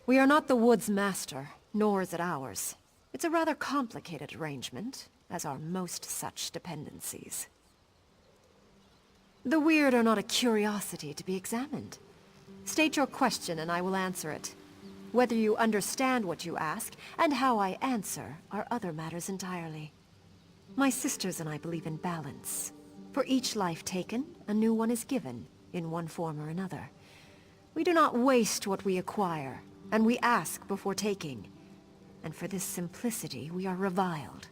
We are not the wood's master, nor is it ours. It's a rather complicated arrangement, as are most such dependencies. The weird are not a curiosity to be examined. State your question and I will answer it. Whether you understand what you ask, and how I answer, are other matters entirely. My sisters and I believe in balance. For each life taken, a new one is given, in one form or another. We do not waste what we acquire, and we ask before taking. And for this simplicity, we are reviled.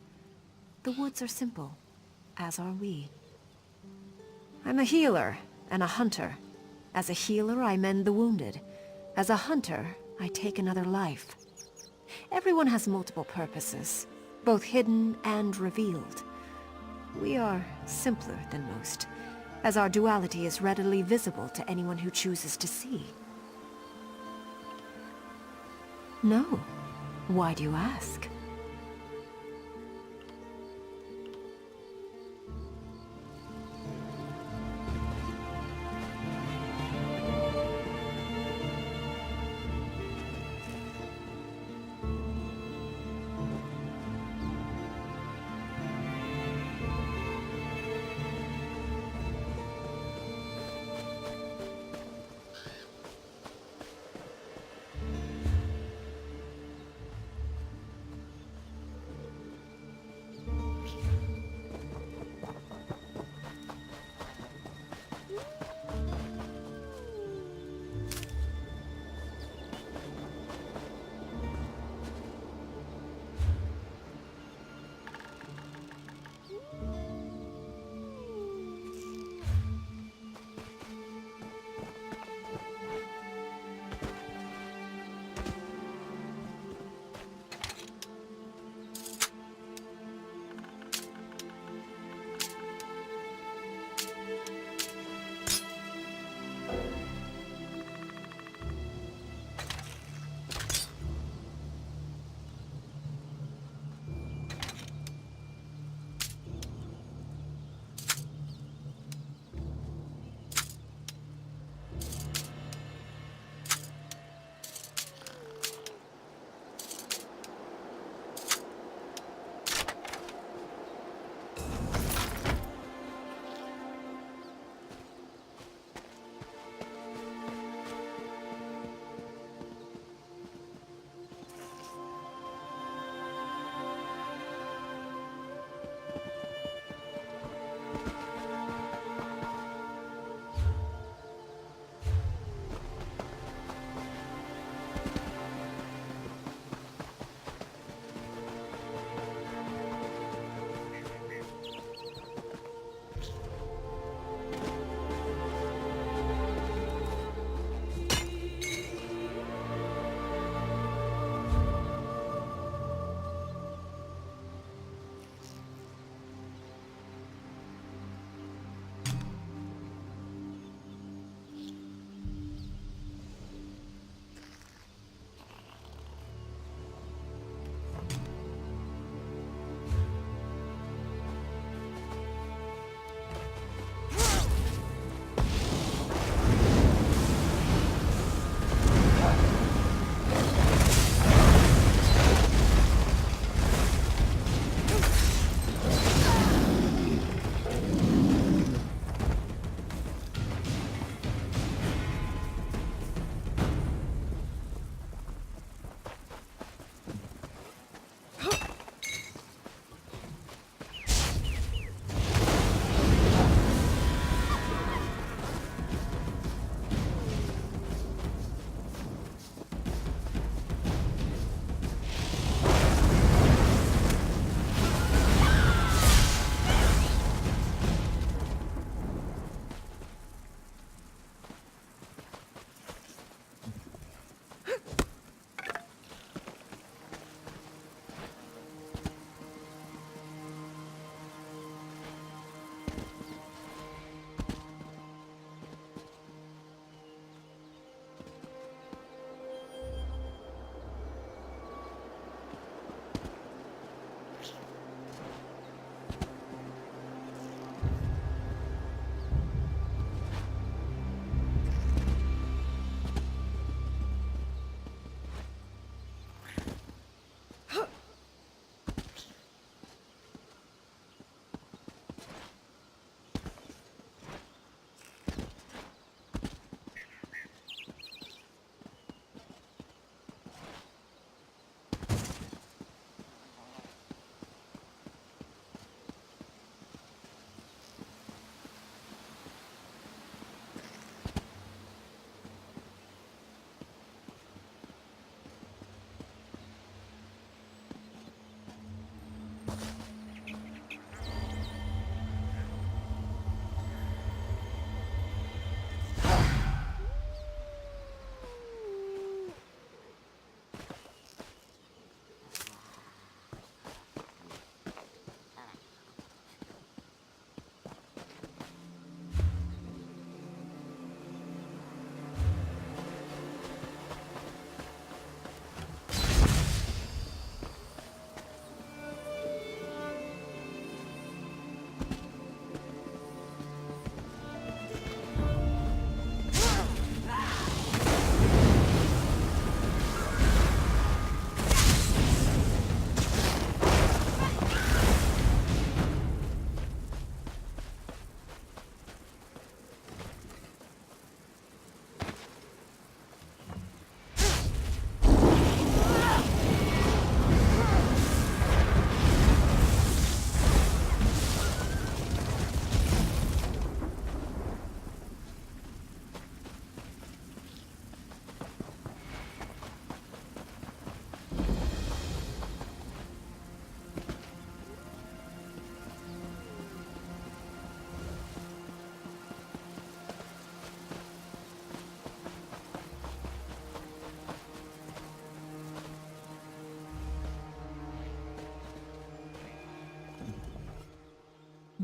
The woods are simple, as are we. I'm a healer and a hunter. As a healer, I mend the wounded. As a hunter, I take another life. Everyone has multiple purposes, both hidden and revealed. We are simpler than most, as our duality is readily visible to anyone who chooses to see. No. Why do you ask?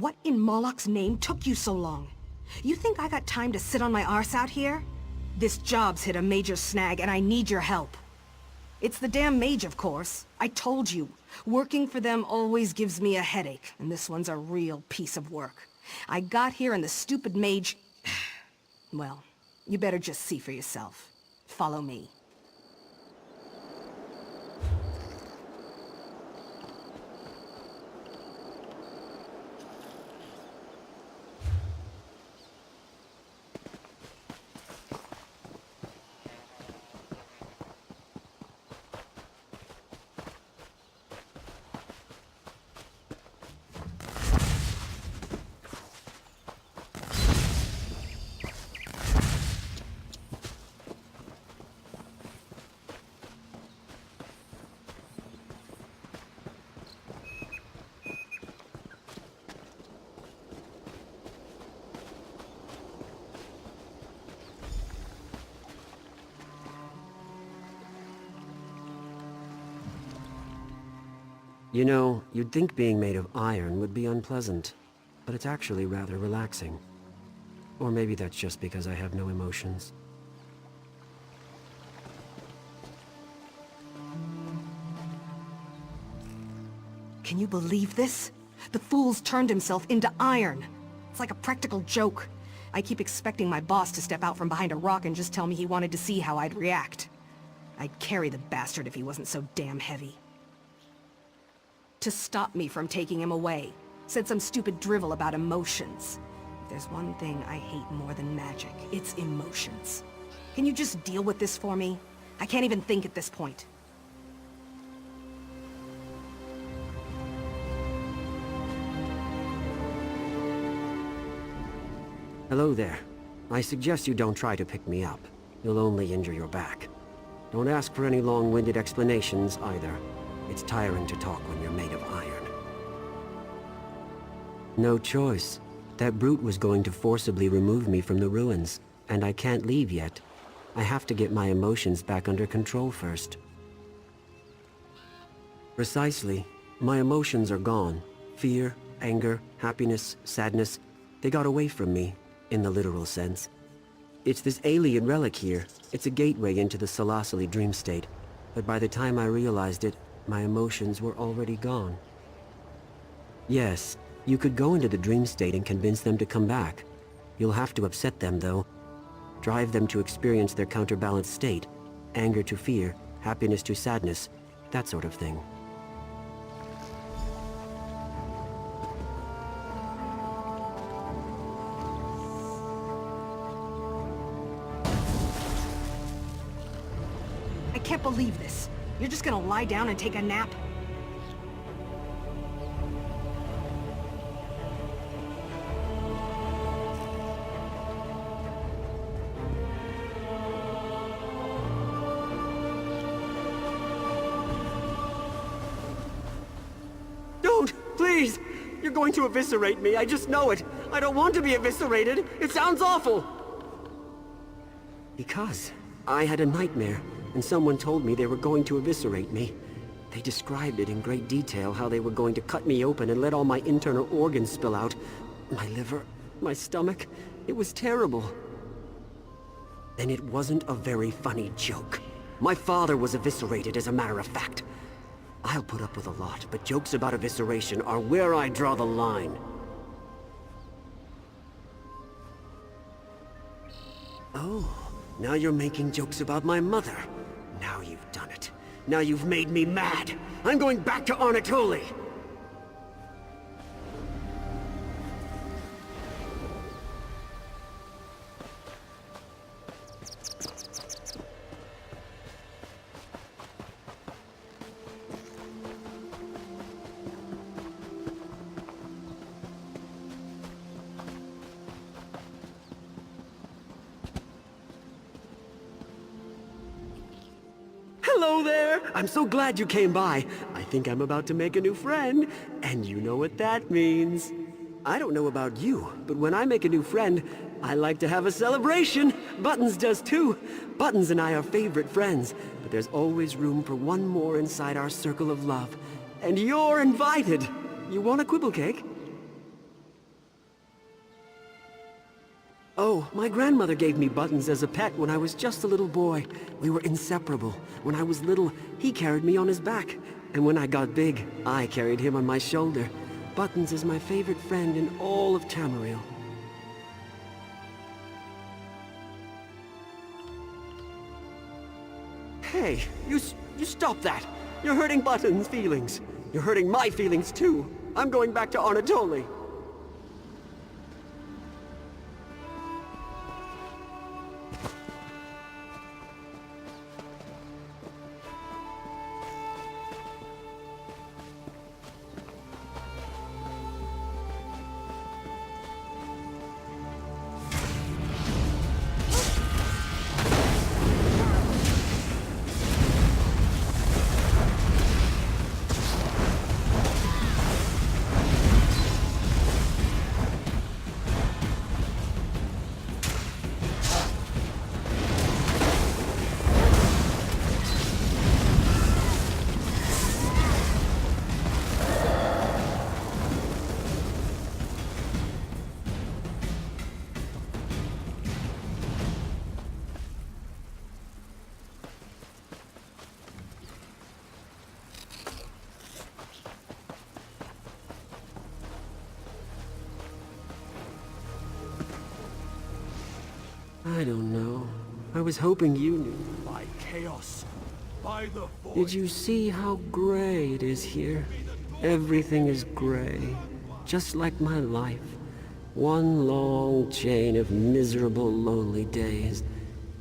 What in Moloch's name took you so long? You think I got time to sit on my arse out here? This job's hit a major snag and I need your help. It's the damn mage, of course. I told you. Working for them always gives me a headache, and this one's a real piece of work. I got here and the stupid mage... Well, you better just see for yourself. Follow me. You know, you'd think being made of iron would be unpleasant, but it's actually rather relaxing. Or maybe that's just because I have no emotions. Can you believe this? The fool's turned himself into iron. It's like a practical joke. I keep expecting my boss to step out from behind a rock and just tell me he wanted to see how I'd react. I'd carry the bastard if he wasn't so damn heavy. To stop me from taking him away. Said some stupid drivel about emotions. If there's one thing I hate more than magic, it's emotions. Can you just deal with this for me? I can't even think at this point. Hello there. I suggest you don't try to pick me up. You'll only injure your back. Don't ask for any long-winded explanations, either. It's tiring to talk when you're made of iron. No choice. That brute was going to forcibly remove me from the ruins, and I can't leave yet. I have to get my emotions back under control first. Precisely. My emotions are gone. Fear, anger, happiness, sadness, they got away from me, in the literal sense. It's this alien relic here. It's a gateway into the Salasili dream state. But by the time I realized it, my emotions were already gone. Yes, you could go into the dream state and convince them to come back. You'll have to upset them, though. Drive them to experience their counterbalanced state. Anger to fear, happiness to sadness, that sort of thing. I can't believe this. You're just gonna lie down and take a nap? Don't! Please! You're going to eviscerate me, I just know it! I don't want to be eviscerated! It sounds awful! Because I had a nightmare, and someone told me they were going to eviscerate me. They described it in great detail, how they were going to cut me open and let all my internal organs spill out. My liver, my stomach, it was terrible. And it wasn't a very funny joke. My father was eviscerated, as a matter of fact. I'll put up with a lot, but jokes about evisceration are where I draw the line. Oh, now you're making jokes about my mother. Now you've done it. Now you've made me mad. I'm going back to Anatoly. Hello there! I'm so glad you came by. I think I'm about to make a new friend, and you know what that means. I don't know about you, but when I make a new friend, I like to have a celebration. Buttons does too. Buttons and I are favorite friends, but there's always room for one more inside our circle of love. And you're invited. You want a quibble cake? Oh, my grandmother gave me Buttons as a pet when I was just a little boy. We were inseparable. When I was little, he carried me on his back. And when I got big, I carried him on my shoulder. Buttons is my favorite friend in all of Tamariel. Hey, you stop that! You're hurting Buttons' feelings. You're hurting my feelings too. I'm going back to Anatoly. I don't know. I was hoping you knew. By chaos, by the void. Did you see how gray it is here? Everything is gray, just like my life. One long chain of miserable, lonely days,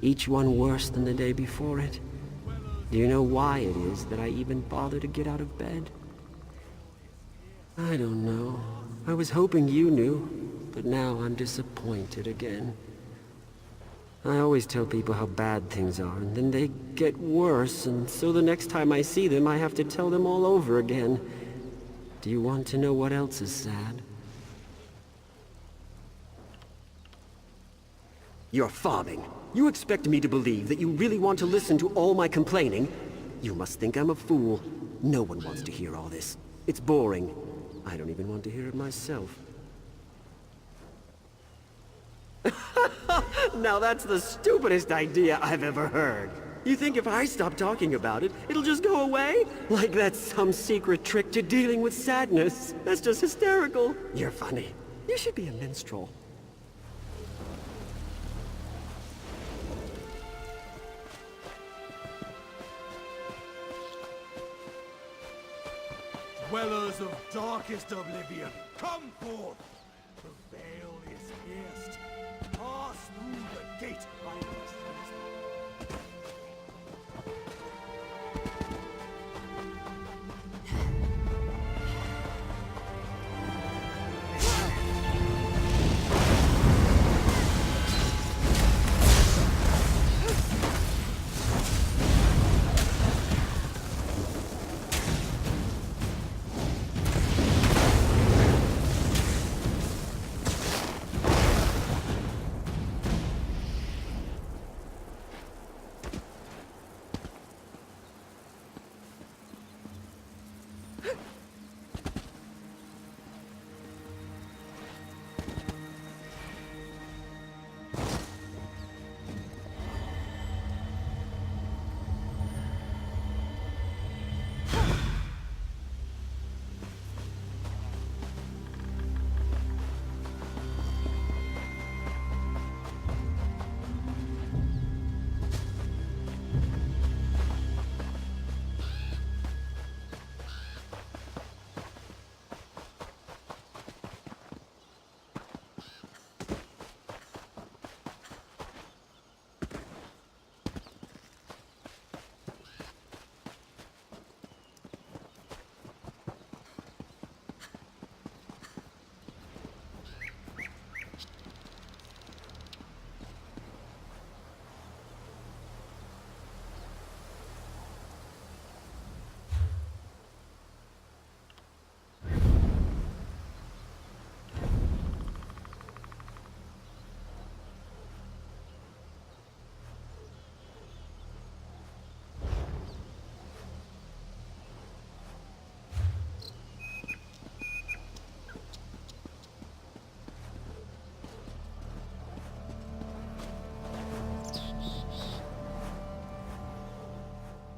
each one worse than the day before it. Do you know why it is that I even bother to get out of bed? I don't know. I was hoping you knew, but now I'm disappointed again. I always tell people how bad things are, and then they get worse, and so the next time I see them, I have to tell them all over again. Do you want to know what else is sad? You're farming. You expect me to believe that you really want to listen to all my complaining? You must think I'm a fool. No one wants to hear all this. It's boring. I don't even want to hear it myself. Now that's the stupidest idea I've ever heard. You think if I stop talking about it, it'll just go away? Like that's some secret trick to dealing with sadness. That's just hysterical. You're funny. You should be a minstrel. Dwellers of darkest oblivion, come forth! The veil is pierced. Pass through the gate by the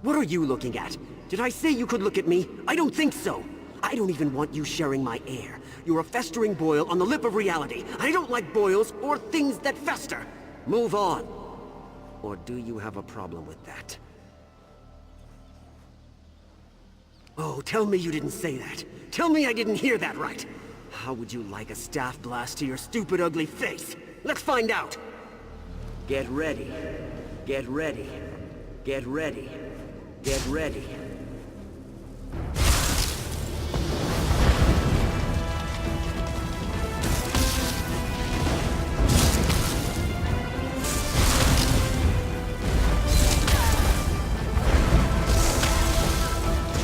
What are you looking at? Did I say you could look at me? I don't think so. I don't even want you sharing my air. You're a festering boil on the lip of reality. I don't like boils or things that fester. Move on. Or do you have a problem with that? Oh, tell me you didn't say that. Tell me I didn't hear that right. How would you like a staff blast to your stupid, ugly face? Let's find out. Get ready. Get ready. Get ready. Get ready.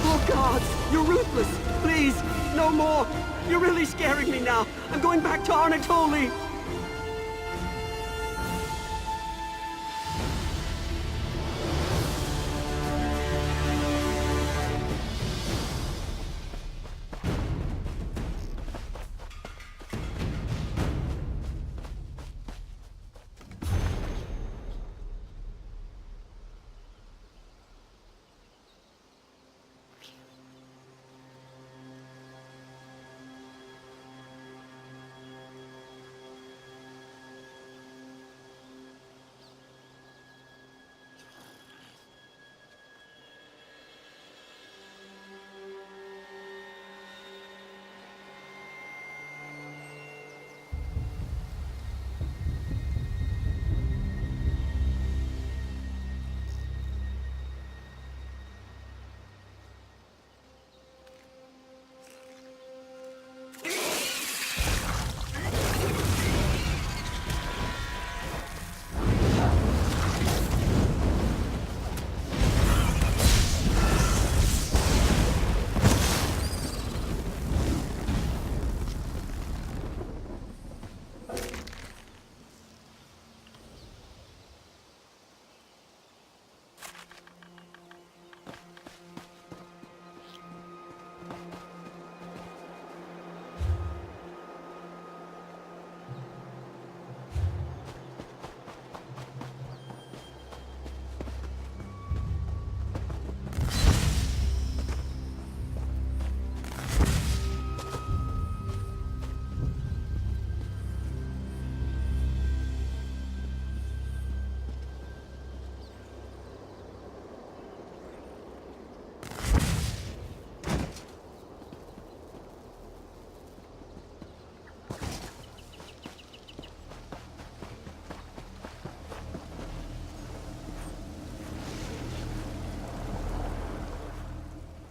Oh God, you're ruthless. Please, no more. You're really scaring me now. I'm going back to Anatoly.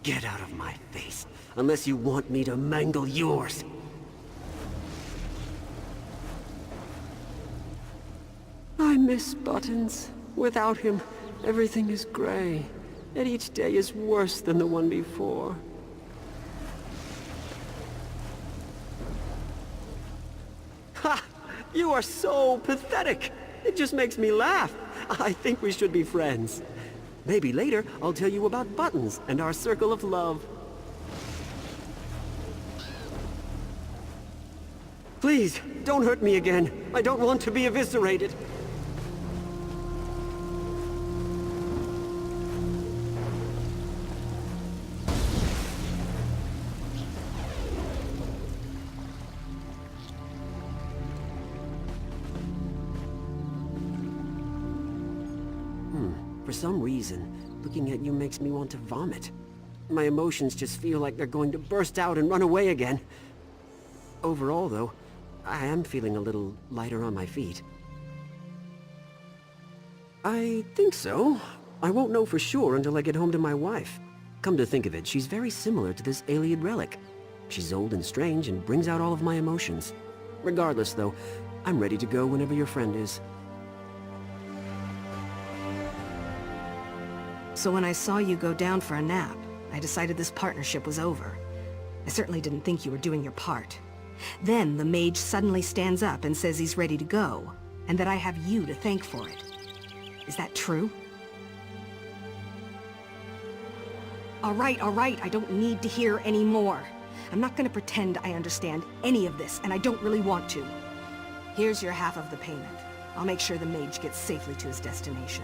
Get out of my face, unless you want me to mangle yours. I miss Buttons. Without him, everything is gray, and each day is worse than the one before. Ha! You are so pathetic! It just makes me laugh. I think we should be friends. Maybe later, I'll tell you about Buttons and our circle of love. Please, don't hurt me again. I don't want to be eviscerated. For some reason, looking at you makes me want to vomit. My emotions just feel like they're going to burst out and run away again. Overall, though, I am feeling a little lighter on my feet. I think so. I won't know for sure until I get home to my wife. Come to think of it, she's very similar to this alien relic. She's old and strange and brings out all of my emotions. Regardless, though, I'm ready to go whenever your friend is. So when I saw you go down for a nap, I decided this partnership was over. I certainly didn't think you were doing your part. Then the mage suddenly stands up and says he's ready to go, and that I have you to thank for it. Is that true? All right, I don't need to hear any more. I'm not gonna pretend I understand any of this, and I don't really want to. Here's your half of the payment. I'll make sure the mage gets safely to his destination.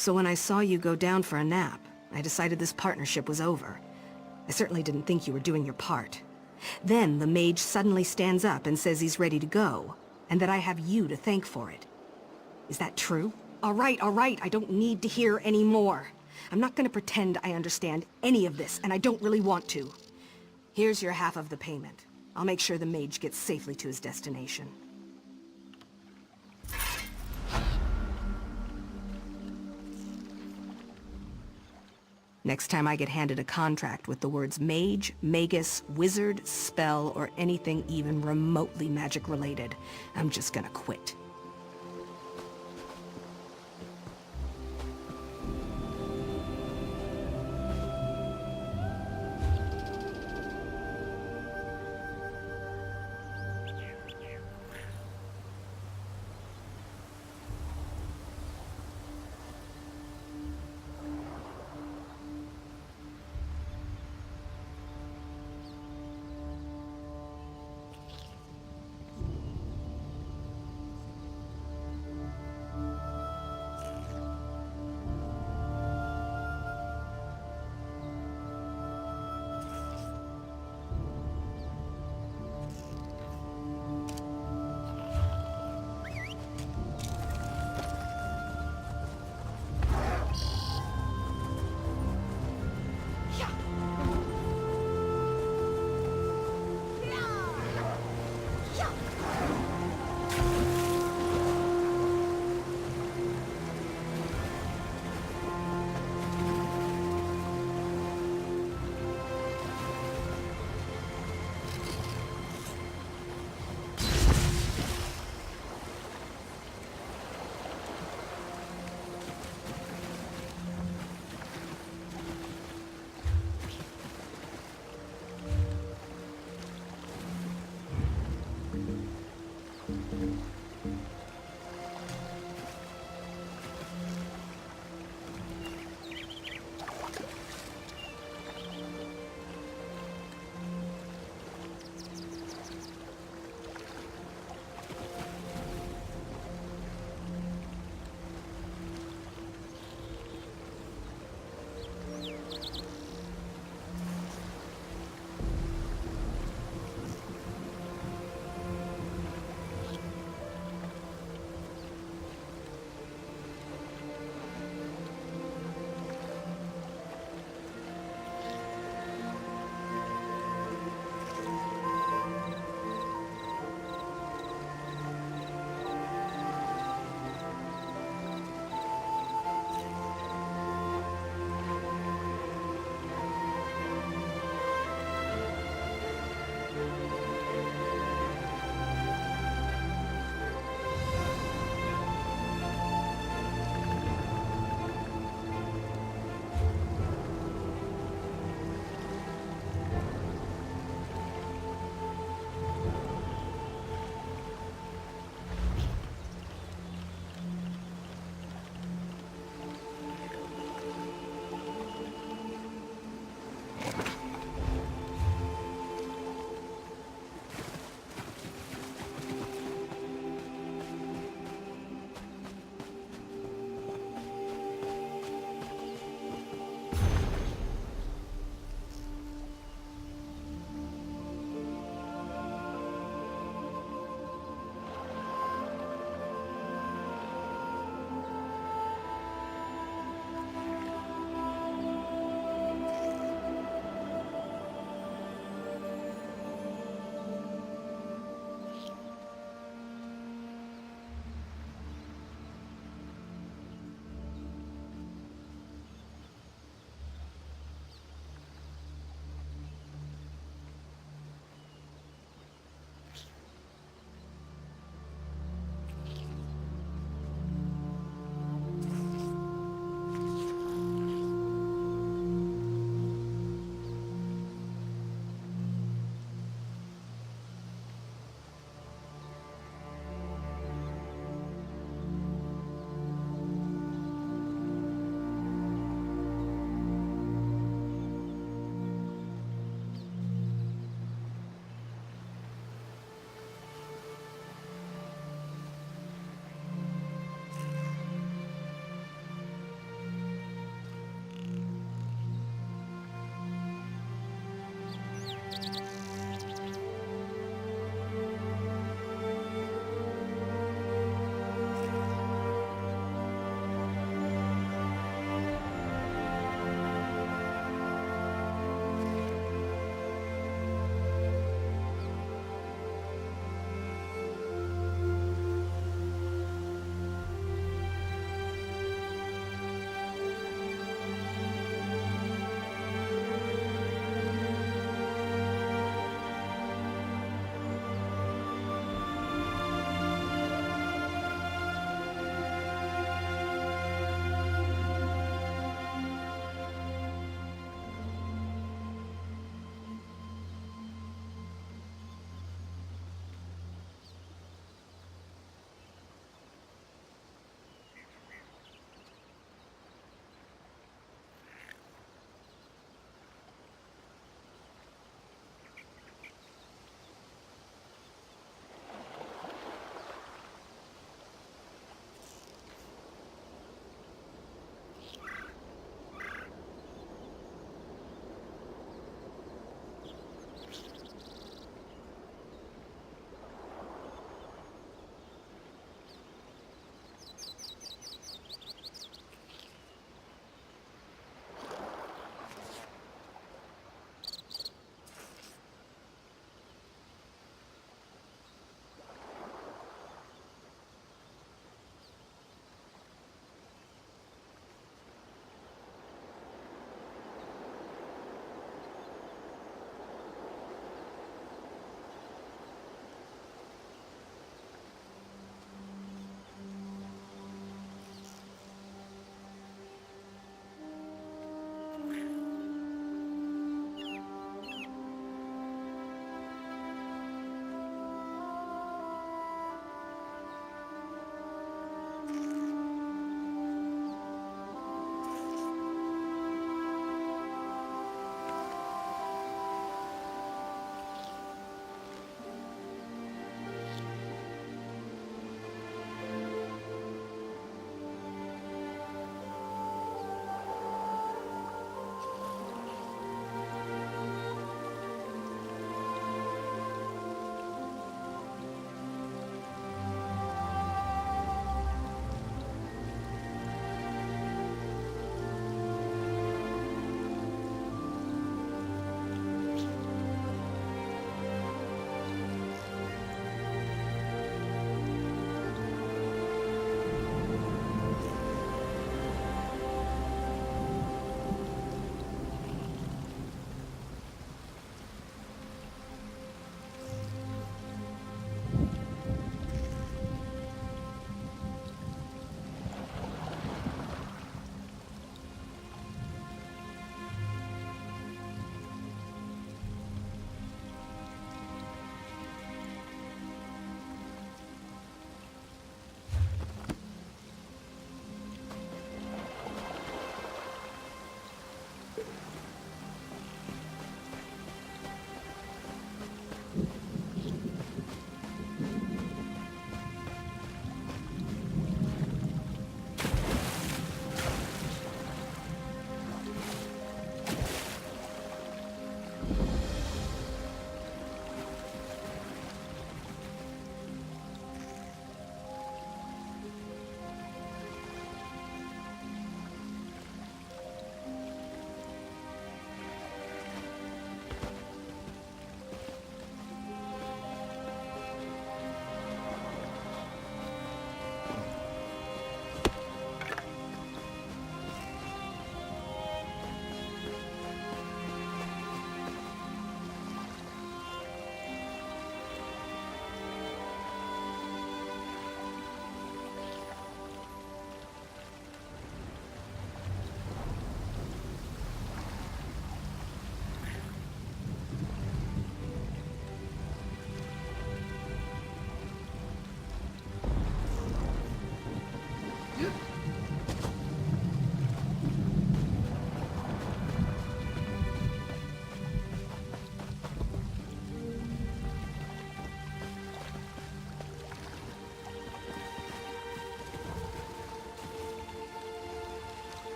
So when I saw you go down for a nap, I decided this partnership was over. I certainly didn't think you were doing your part. Then the mage suddenly stands up and says he's ready to go, and that I have you to thank for it. Is that true? All right, I don't need to hear any more. I'm not gonna pretend I understand any of this, and I don't really want to. Here's your half of the payment. I'll make sure the mage gets safely to his destination. Next time I get handed a contract with the words mage, magus, wizard, spell, or anything even remotely magic-related, I'm just gonna quit.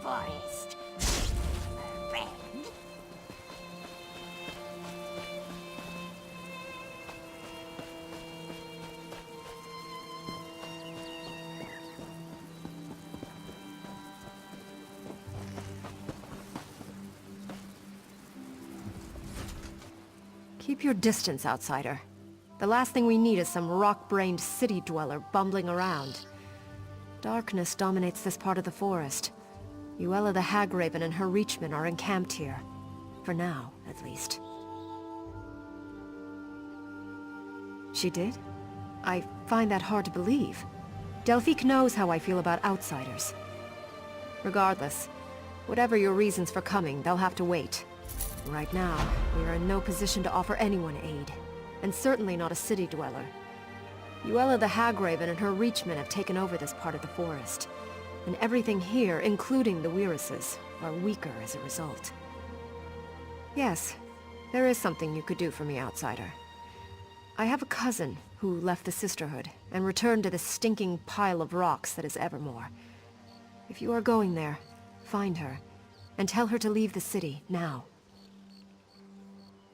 forest. Friend? Keep your distance, outsider. The last thing we need is some rock-brained city dweller bumbling around. Darkness dominates this part of the forest. Uella the Hagraven and her Reachmen are encamped here. For now, at least. She did? I find that hard to believe. Delphique knows how I feel about outsiders. Regardless, whatever your reasons for coming, they'll have to wait. Right now, we are in no position to offer anyone aid. And certainly not a city dweller. Uella the Hagraven and her Reachmen have taken over this part of the forest. And everything here, including the Weiruses, are weaker as a result. Yes, there is something you could do for me, outsider. I have a cousin who left the Sisterhood and returned to the stinking pile of rocks that is Evermore. If you are going there, find her, and tell her to leave the city, now.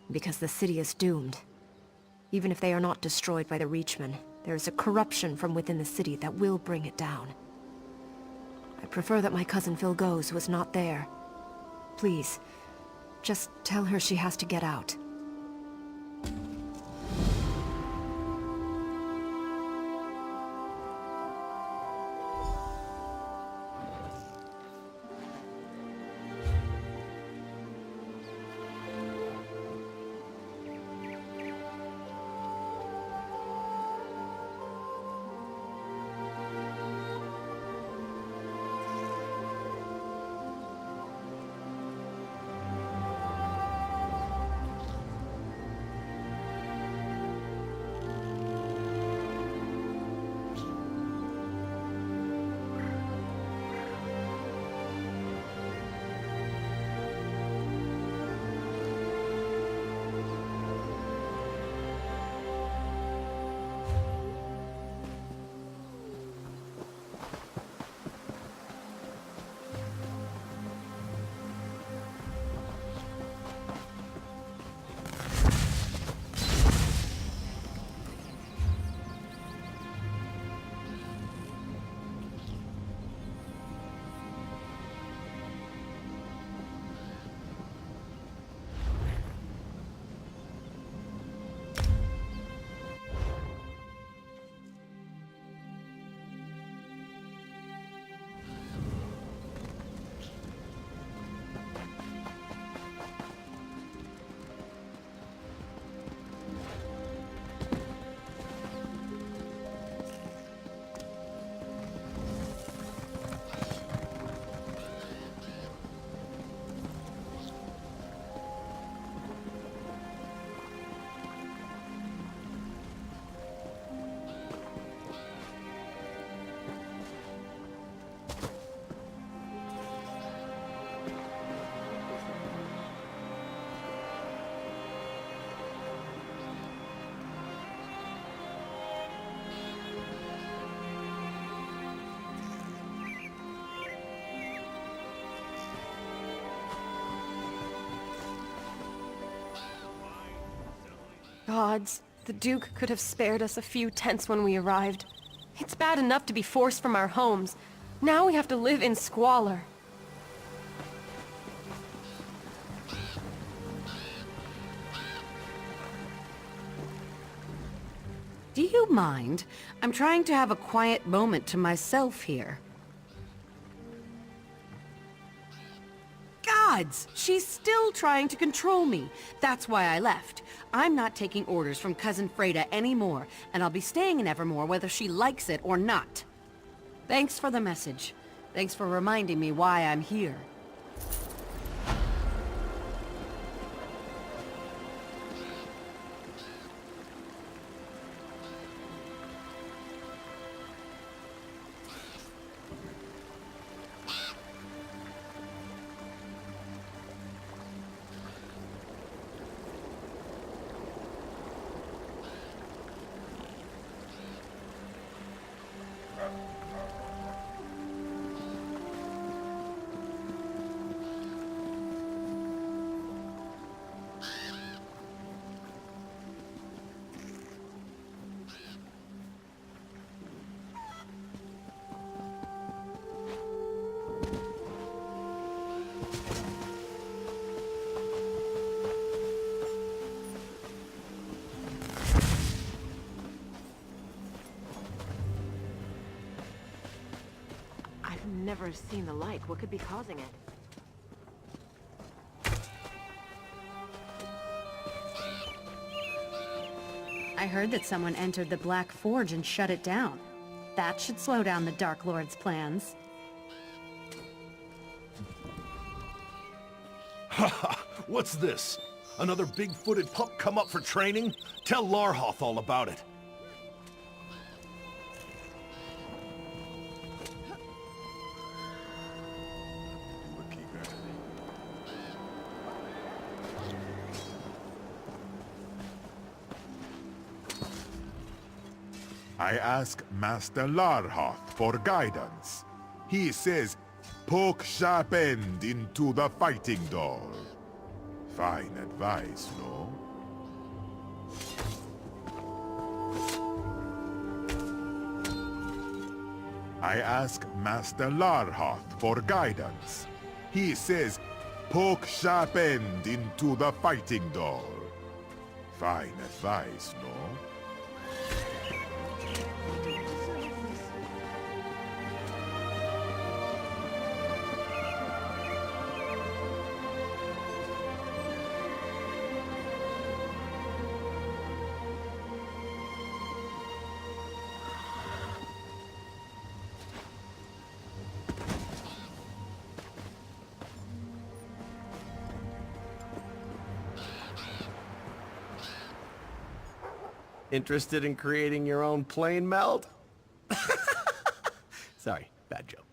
Because the city is doomed. Even if they are not destroyed by the Reachmen, there is a corruption from within the city that will bring it down. I prefer that my cousin Phil goes was not there. Please, just tell her she has to get out. Gods, the Duke could have spared us a few tents when we arrived. It's bad enough to be forced from our homes. Now we have to live in squalor. Do you mind? I'm trying to have a quiet moment to myself here. Gods! She's still trying to control me. That's why I left. I'm not taking orders from Cousin Freda anymore, and I'll be staying in Evermore whether she likes it or not. Thanks for the message. Thanks for reminding me why I'm here. I've never seen the like. What could be causing it? I heard that someone entered the Black Forge and shut it down. That should slow down the Dark Lord's plans. Haha, what's this? Another big-footed pup come up for training? Tell Larhoth all about it. I ask Master Larhoth for guidance. He says, poke sharp end into the fighting doll. Fine advice, no? I ask Master Larhoth for guidance. He says, poke sharp end into the fighting doll. Fine advice, no? Interested in creating your own plane meld? Sorry, bad joke.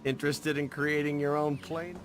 Interested in creating your own plane?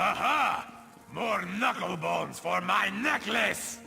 Aha! More knuckle bones for my necklace!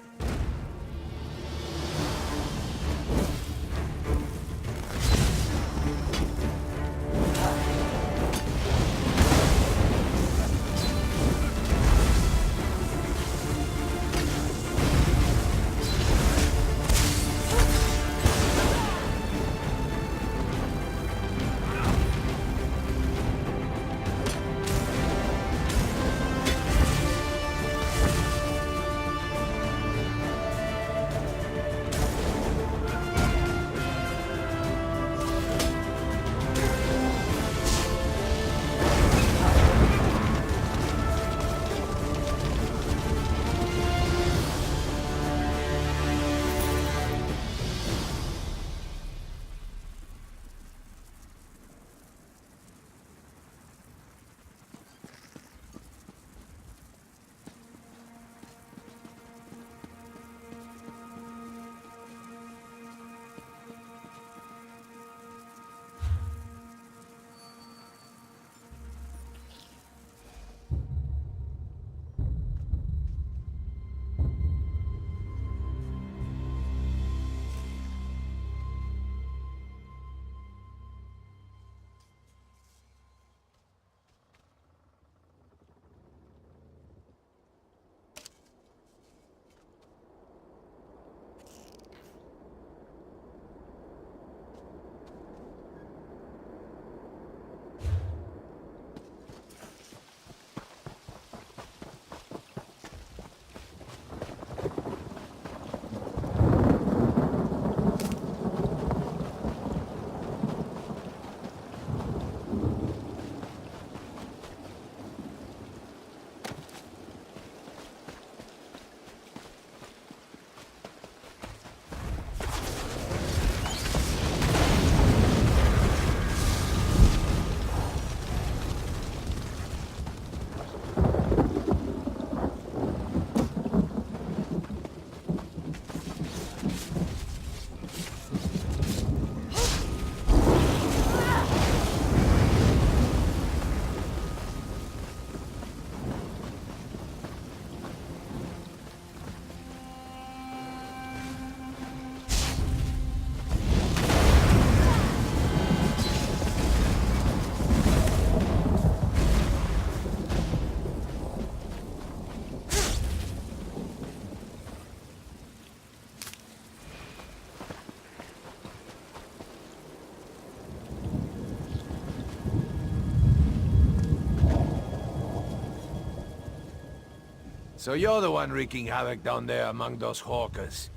So you're the one wreaking havoc down there among those hawkers.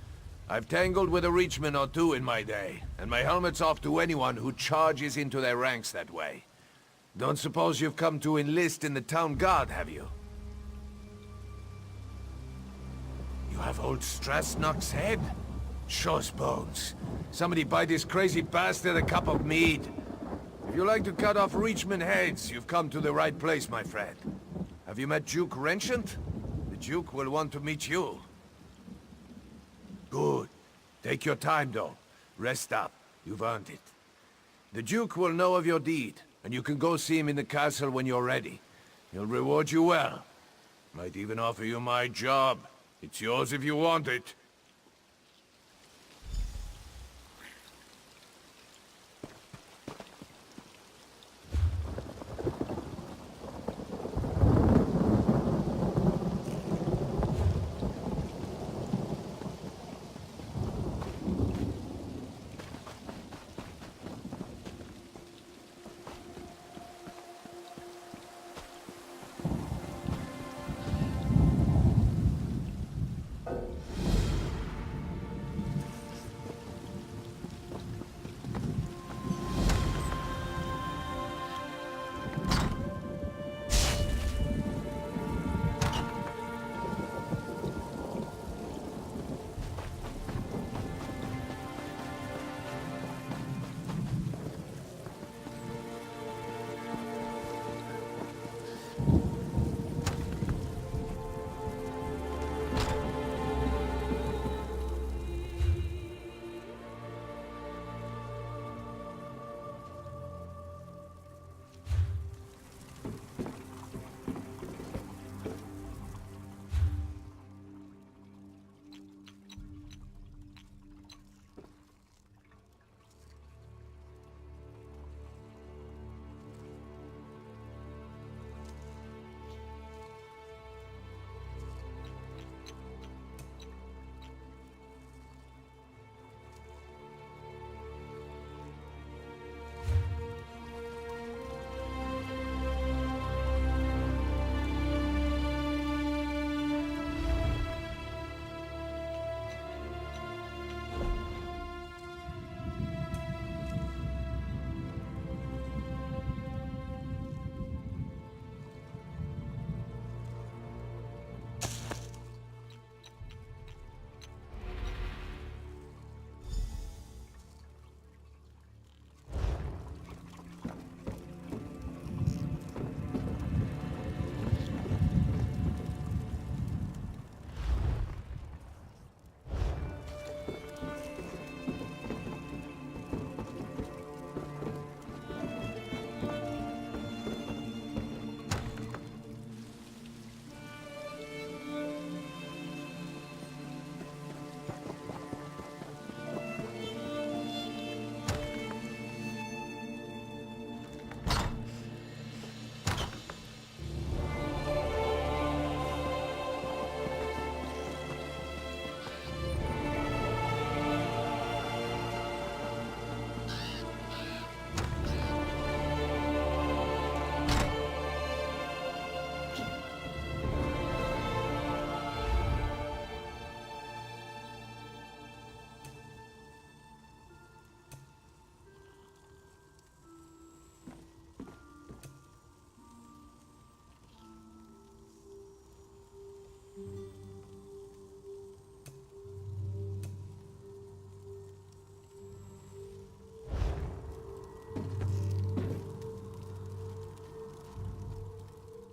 I've tangled with a Reachman or two in my day, and my helmet's off to anyone who charges into their ranks that way. Don't suppose you've come to enlist in the town guard, have you? You have old Strasnock's head? Shows bones. Somebody buy this crazy bastard a cup of mead. If you like to cut off Reachman heads, you've come to the right place, my friend. Have you met Duke Renchant? The Duke will want to meet you. Good. Take your time, though. Rest up. You've earned it. The Duke will know of your deed, and you can go see him in the castle when you're ready. He'll reward you well. Might even offer you my job. It's yours if you want it.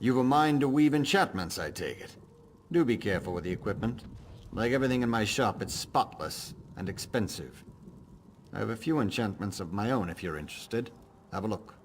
You've a mind to weave enchantments, I take it. Do be careful with the equipment. Like everything in my shop, it's spotless and expensive. I have a few enchantments of my own if you're interested. Have a look.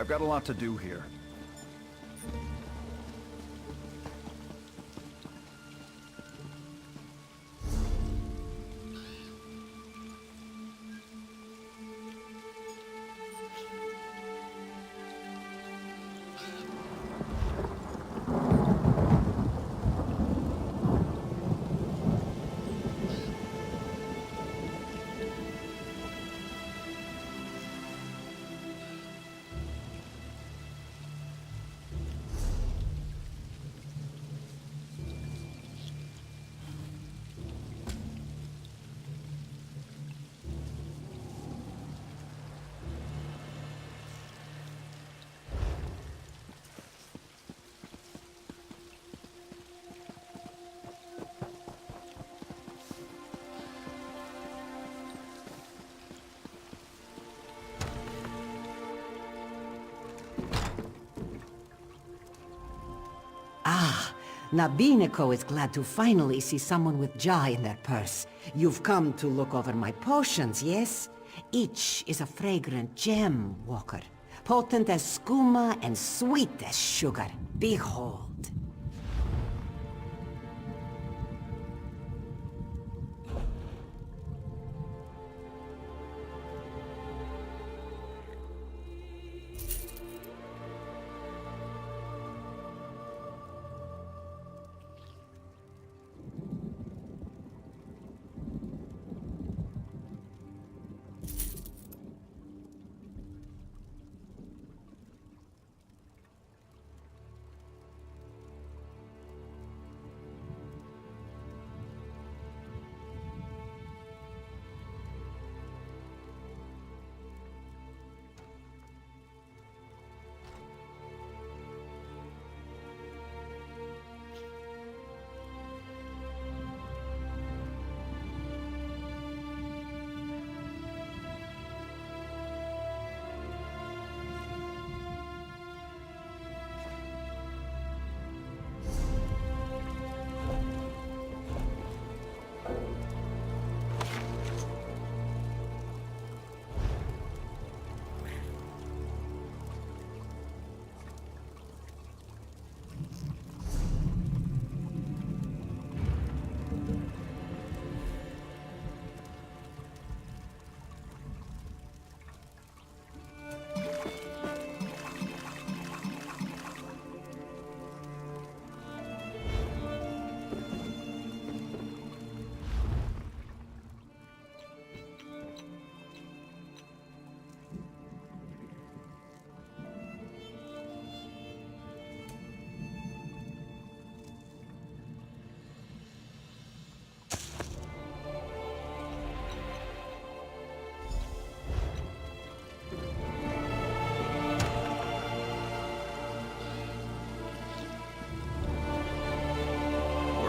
I've got a lot to do here. Nabineko is glad to finally see someone with jaw in their purse. You've come to look over my potions, yes? Each is a fragrant gem, Walker. Potent as skooma and sweet as sugar. Behold.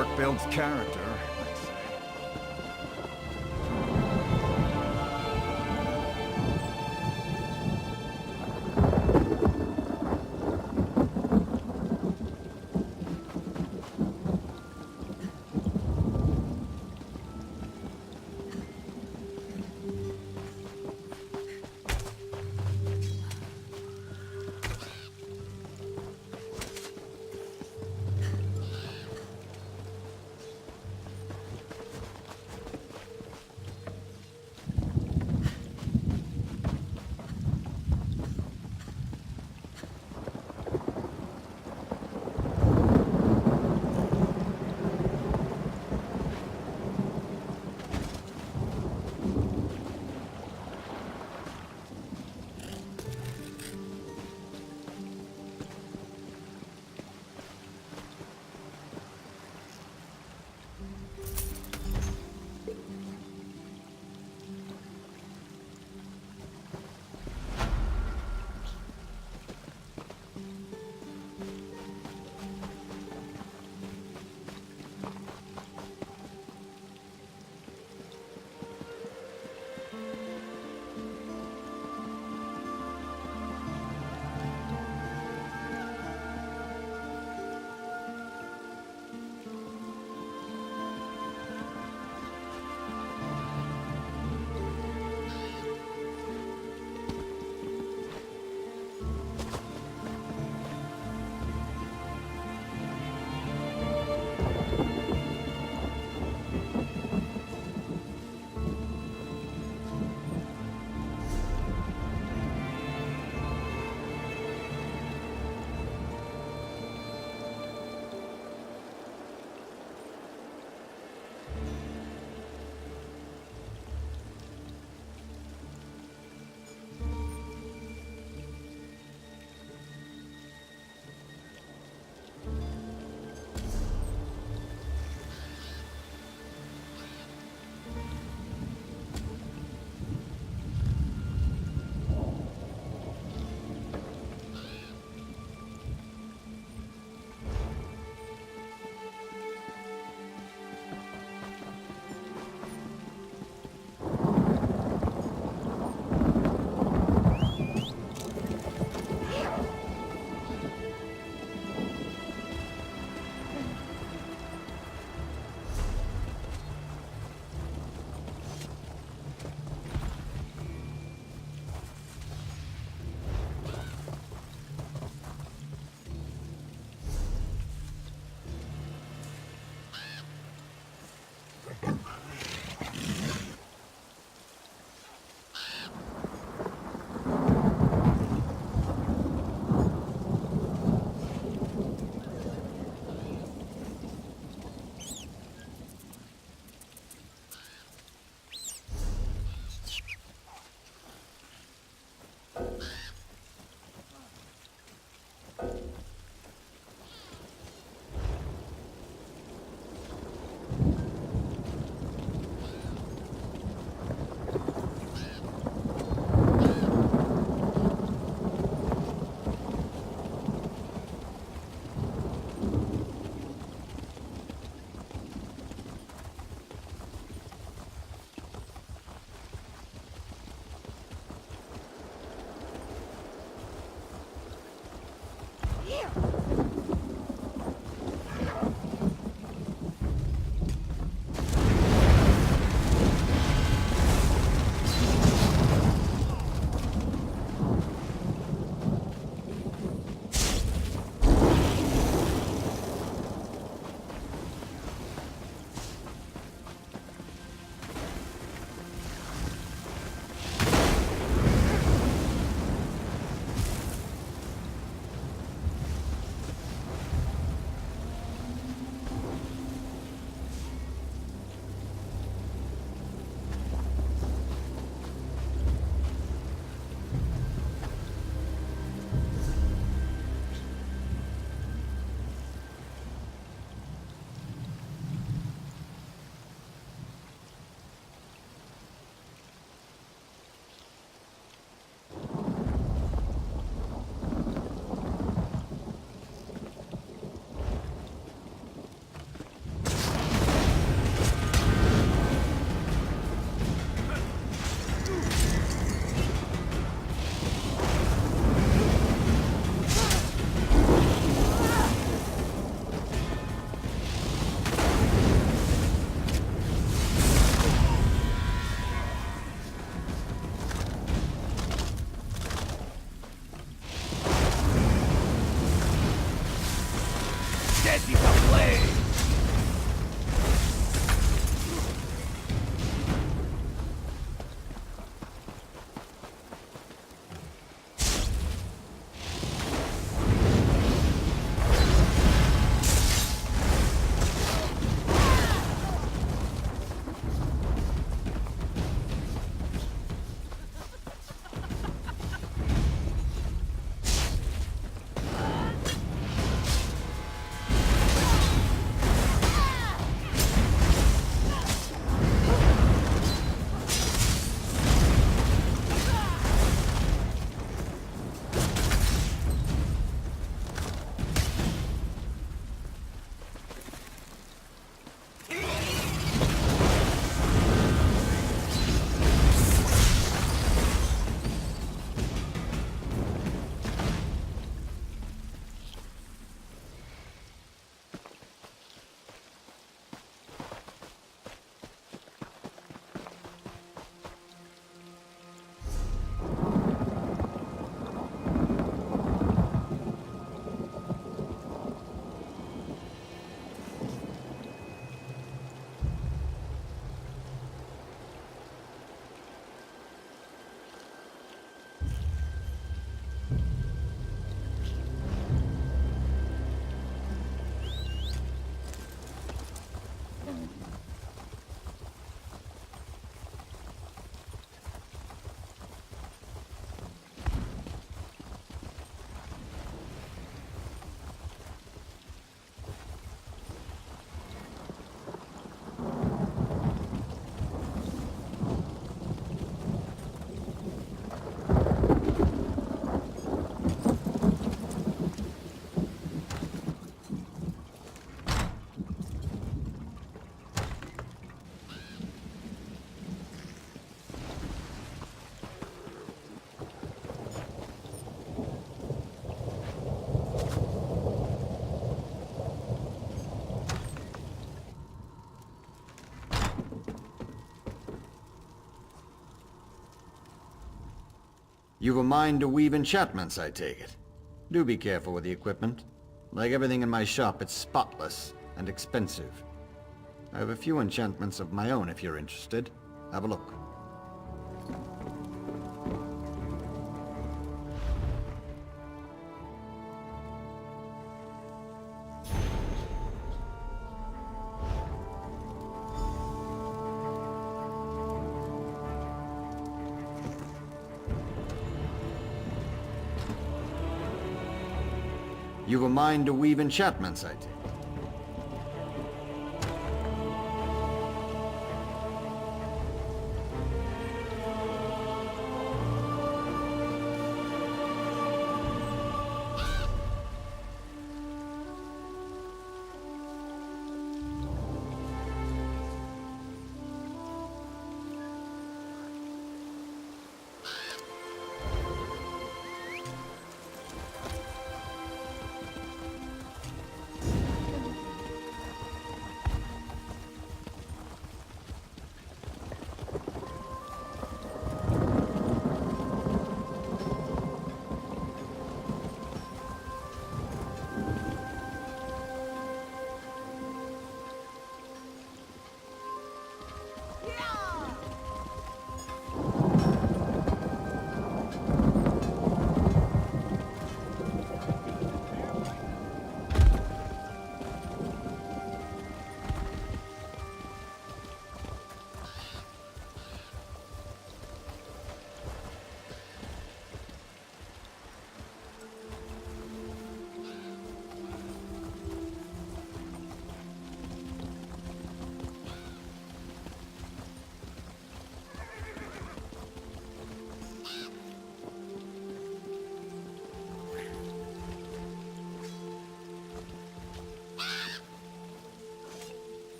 Work builds character, I'd say. set it aflame! You've a mind to weave enchantments, I take it. Do be careful with the equipment. Like everything in my shop, it's spotless and expensive. I have a few enchantments of my own if you're interested. Have a look. You've a mind to weave enchantments, I take it.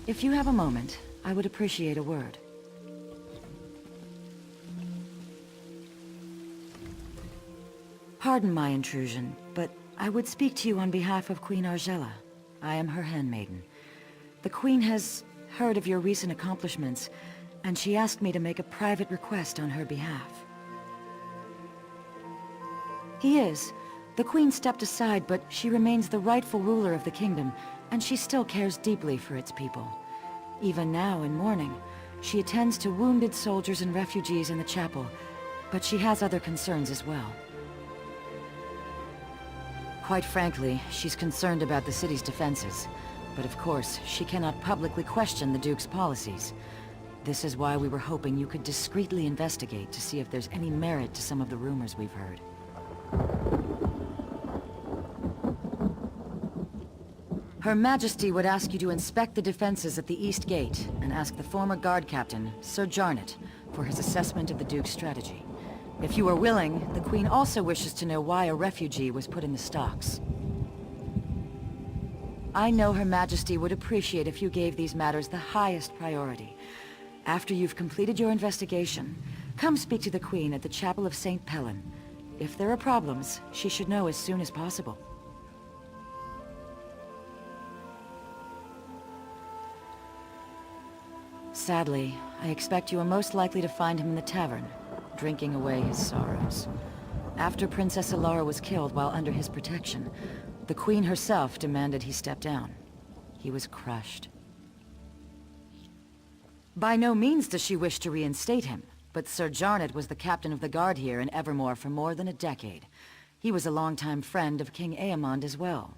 If you have a moment, I would appreciate a word. Pardon my intrusion, but I would speak to you on behalf of Queen Argella. I am her handmaiden. The Queen has heard of your recent accomplishments, and she asked me to make a private request on her behalf. He is. The Queen stepped aside, but she remains the rightful ruler of the kingdom, and she still cares deeply for its people. Even now, in mourning, she attends to wounded soldiers and refugees in the chapel, but she has other concerns as well. Quite frankly, she's concerned about the city's defenses, but of course, she cannot publicly question the Duke's policies. This is why we were hoping you could discreetly investigate to see if there's any merit to some of the rumors we've heard. Her Majesty would ask you to inspect the defenses at the East Gate and ask the former guard captain, Sir Jarnet, for his assessment of the Duke's strategy. If you are willing, the Queen also wishes to know why a refugee was put in the stocks. I know Her Majesty would appreciate if you gave these matters the highest priority. After you've completed your investigation, come speak to the Queen at the Chapel of St. Pellen. If there are problems, she should know as soon as possible. Sadly, I expect you are most likely to find him in the tavern, drinking away his sorrows. After Princess Alara was killed while under his protection, the Queen herself demanded he step down. He was crushed. By no means does she wish to reinstate him, but Sir Jarnet was the captain of the guard here in Evermore for more than a decade. He was a longtime friend of King Aemond as well.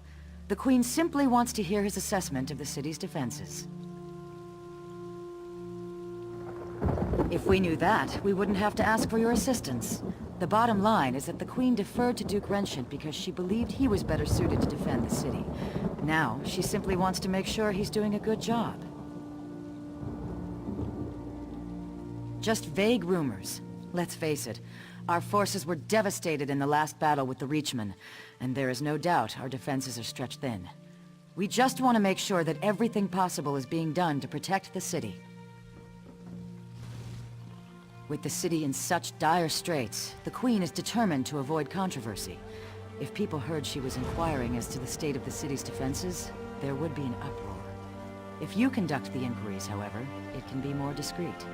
The Queen simply wants to hear his assessment of the city's defenses. If we knew that, we wouldn't have to ask for your assistance. The bottom line is that the Queen deferred to Duke Renshent because she believed he was better suited to defend the city. Now, she simply wants to make sure he's doing a good job. Just vague rumors. Let's face it, our forces were devastated in the last battle with the Reachmen, and there is no doubt our defenses are stretched thin. We just want to make sure that everything possible is being done to protect the city. With the city in such dire straits, the Queen is determined to avoid controversy. If people heard she was inquiring as to the state of the city's defenses, there would be an uproar. If you conduct the inquiries, however, it can be more discreet.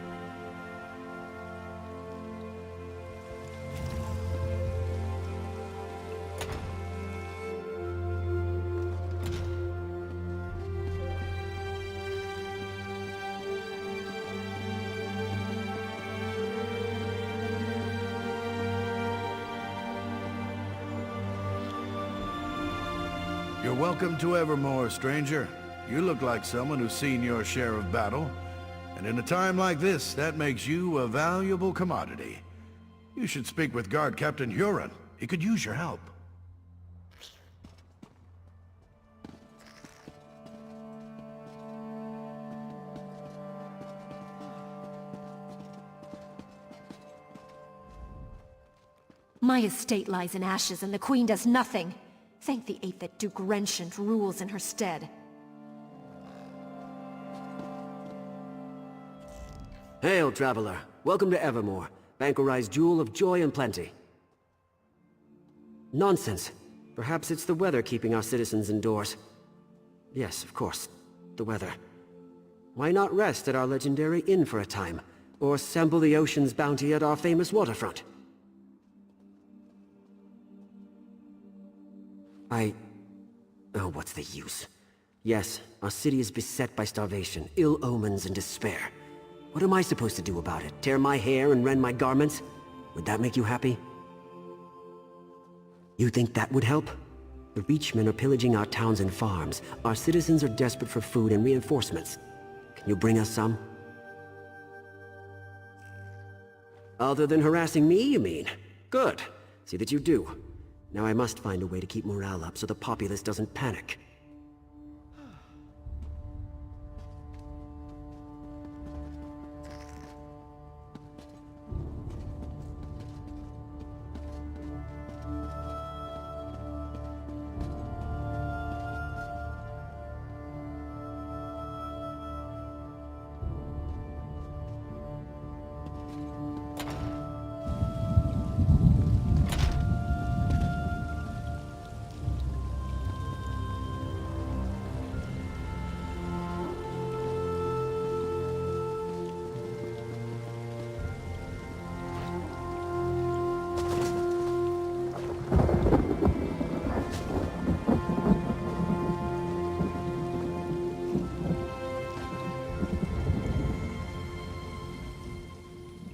You're welcome to Evermore, stranger. You look like someone who's seen your share of battle. And in a time like this, that makes you a valuable commodity. You should speak with Guard Captain Huron. He could use your help. My estate lies in ashes and the Queen does nothing. Thank the 8th that Duke Renshynt rules in her stead. Hail, traveler. Welcome to Evermore, Banquerai's jewel of joy and plenty. Nonsense. Perhaps it's the weather keeping our citizens indoors. Yes, of course. The weather. Why not rest at our legendary inn for a time? Or sample the ocean's bounty at our famous waterfront? Oh, what's the use? Yes, our city is beset by starvation, ill omens, and despair. What am I supposed to do about it? Tear my hair and rend my garments? Would that make you happy? You think that would help? The Reachmen are pillaging our towns and farms. Our citizens are desperate for food and reinforcements. Can you bring us some? Other than harassing me, you mean? Good. See that you do. Now I must find a way to keep morale up so the populace doesn't panic.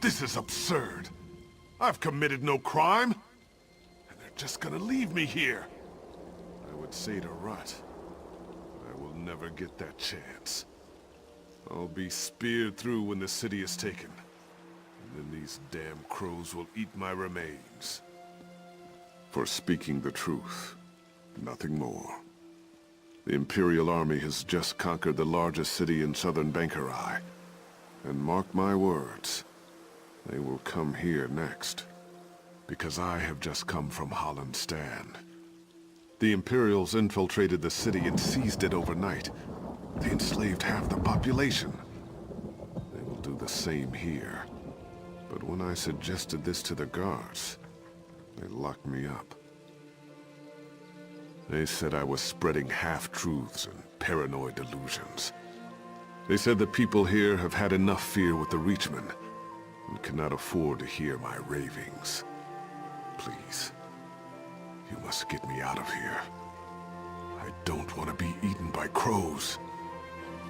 This is absurd. I've committed no crime. And they're just gonna leave me here. I would say to Rut, but I will never get that chance. I'll be speared through when the city is taken. And then these damn crows will eat my remains. For speaking the truth, nothing more. The Imperial Army has just conquered the largest city in southern Banquerai. And mark my words, they will come here next. Because I have just come from Hollandstand. The Imperials infiltrated the city and seized it overnight. They enslaved half the population. They will do the same here. But when I suggested this to the guards, they locked me up. They said I was spreading half-truths and paranoid delusions. They said the people here have had enough fear with the Reachmen and cannot afford to hear my ravings. Please, you must get me out of here. I don't want to be eaten by crows.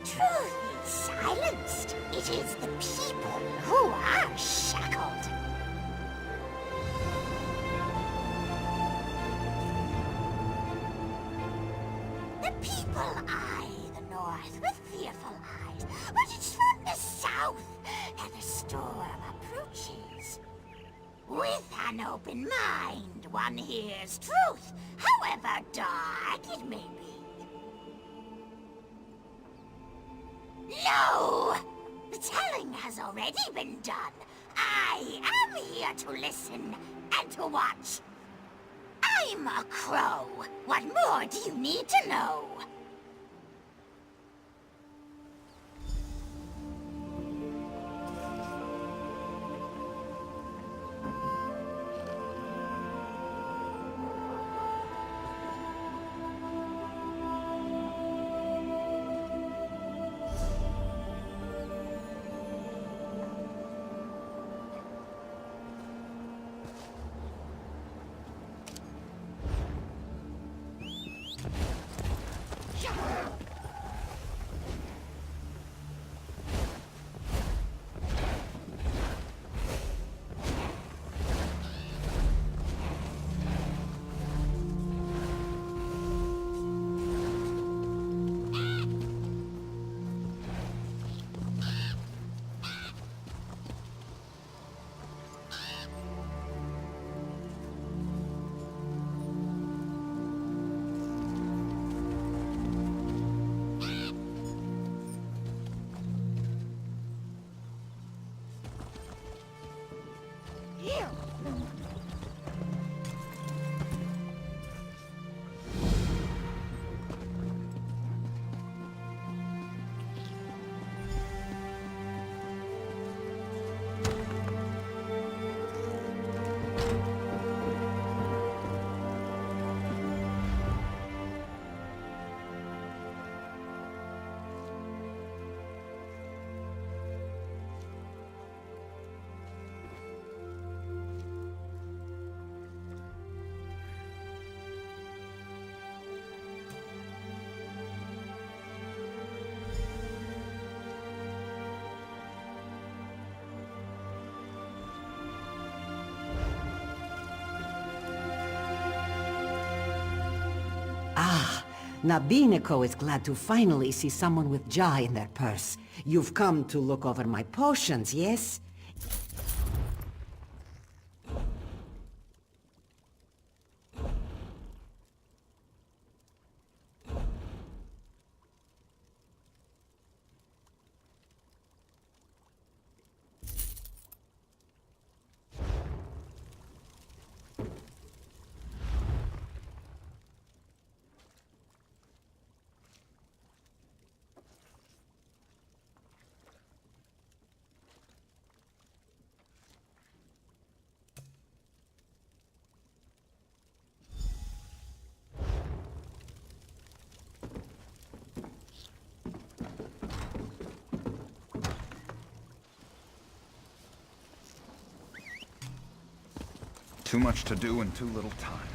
Truth is silenced. It is the people who are shackled. The people eye the north with fearful eyes, but it's from the south that the storm approaches. With an open mind, one hears truth, however dark it may be. No! The telling has already been done. I am here to listen and to watch. I'm a crow. What more do you need to know? Nabineko is glad to finally see someone with Jai in their purse. You've come to look over my potions, yes? Too much to do and too little time.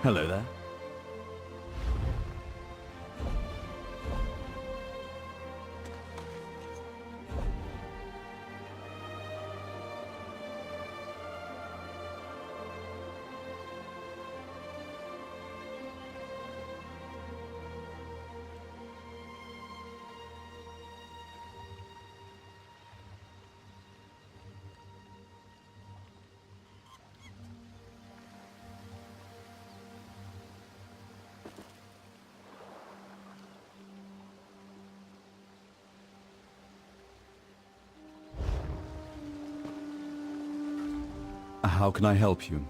Hello there. How can I help you?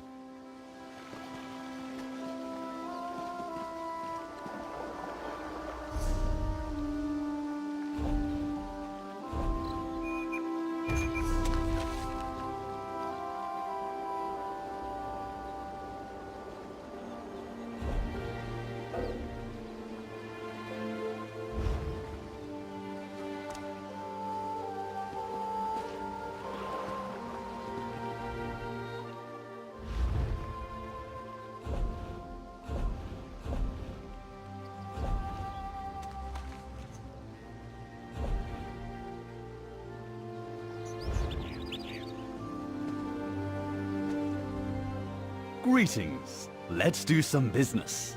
Greetings. Let's do some business.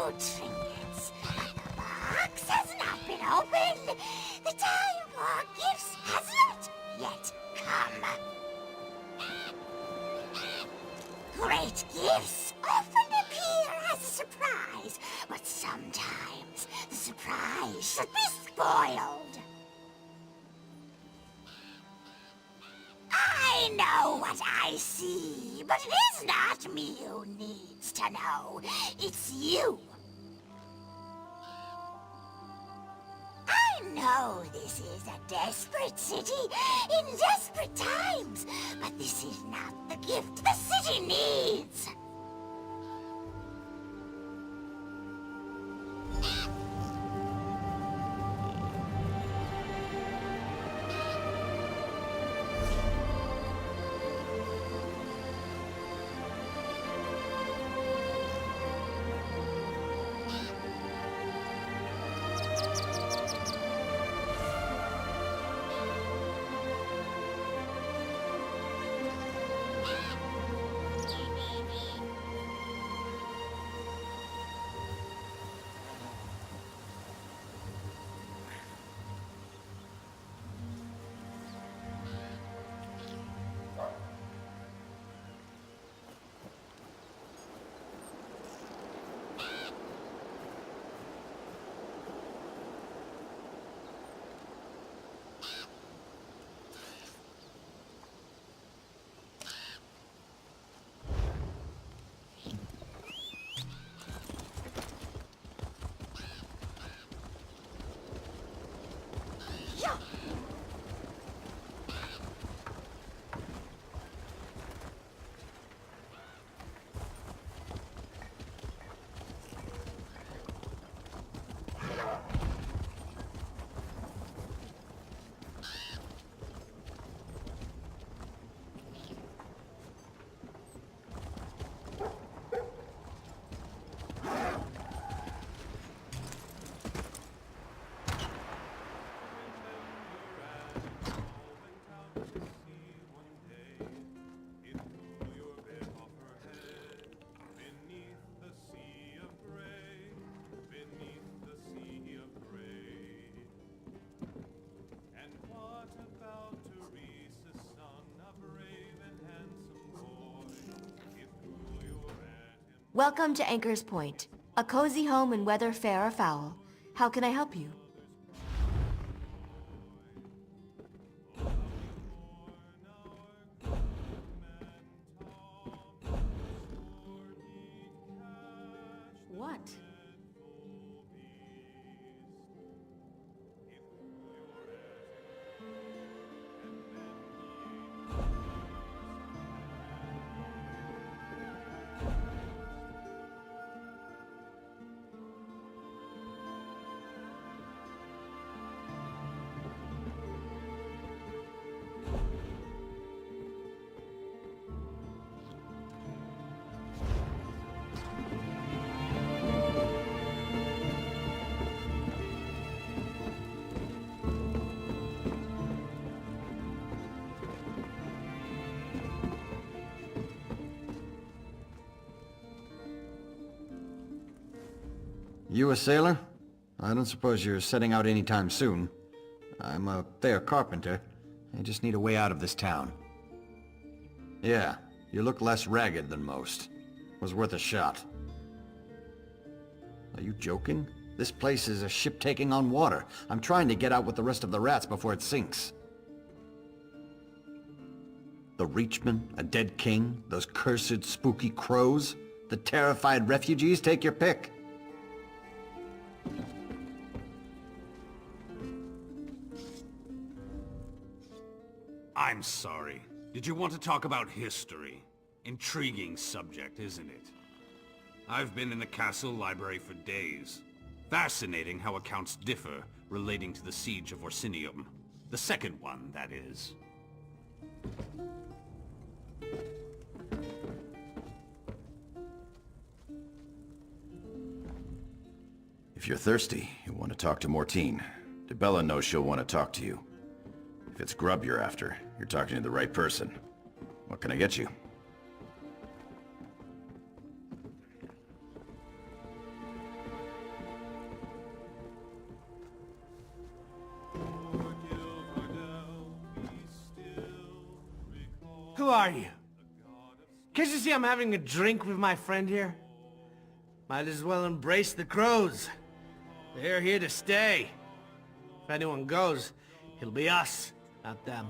no trinkets. The box has not been opened. The time for gifts has not yet come. Great gifts often appear as a surprise, but sometimes the surprise should be spoiled. I know what I see, but it is not me who needs to know. It's you. I know this is a desperate city in desperate times, but this is not the gift the city needs. Welcome to Anchor's Point, a cozy home in weather fair or foul. How can I help you? What? You a sailor? I don't suppose you're setting out anytime soon. I'm a fair carpenter. I just need a way out of this town. Yeah, you look less ragged than most. Was worth a shot. Are you joking? This place is a ship taking on water. I'm trying to get out with the rest of the rats before it sinks. The Reachmen, a dead king, those cursed spooky crows, the terrified refugees, take your pick. I'm sorry. Did you want to talk about history? Intriguing subject, isn't it? I've been in the castle library for days. Fascinating how accounts differ relating to the siege of Orsinium. The second one, that is. If you're thirsty, you want to talk to Mortine. DeBella knows she'll want to talk to you. If it's grub you're after, you're talking to the right person. What can I get you? are you? Can't you see I'm having a drink with my friend here? Might as well embrace the crows. They're here to stay. If anyone goes, it'll be us, not them.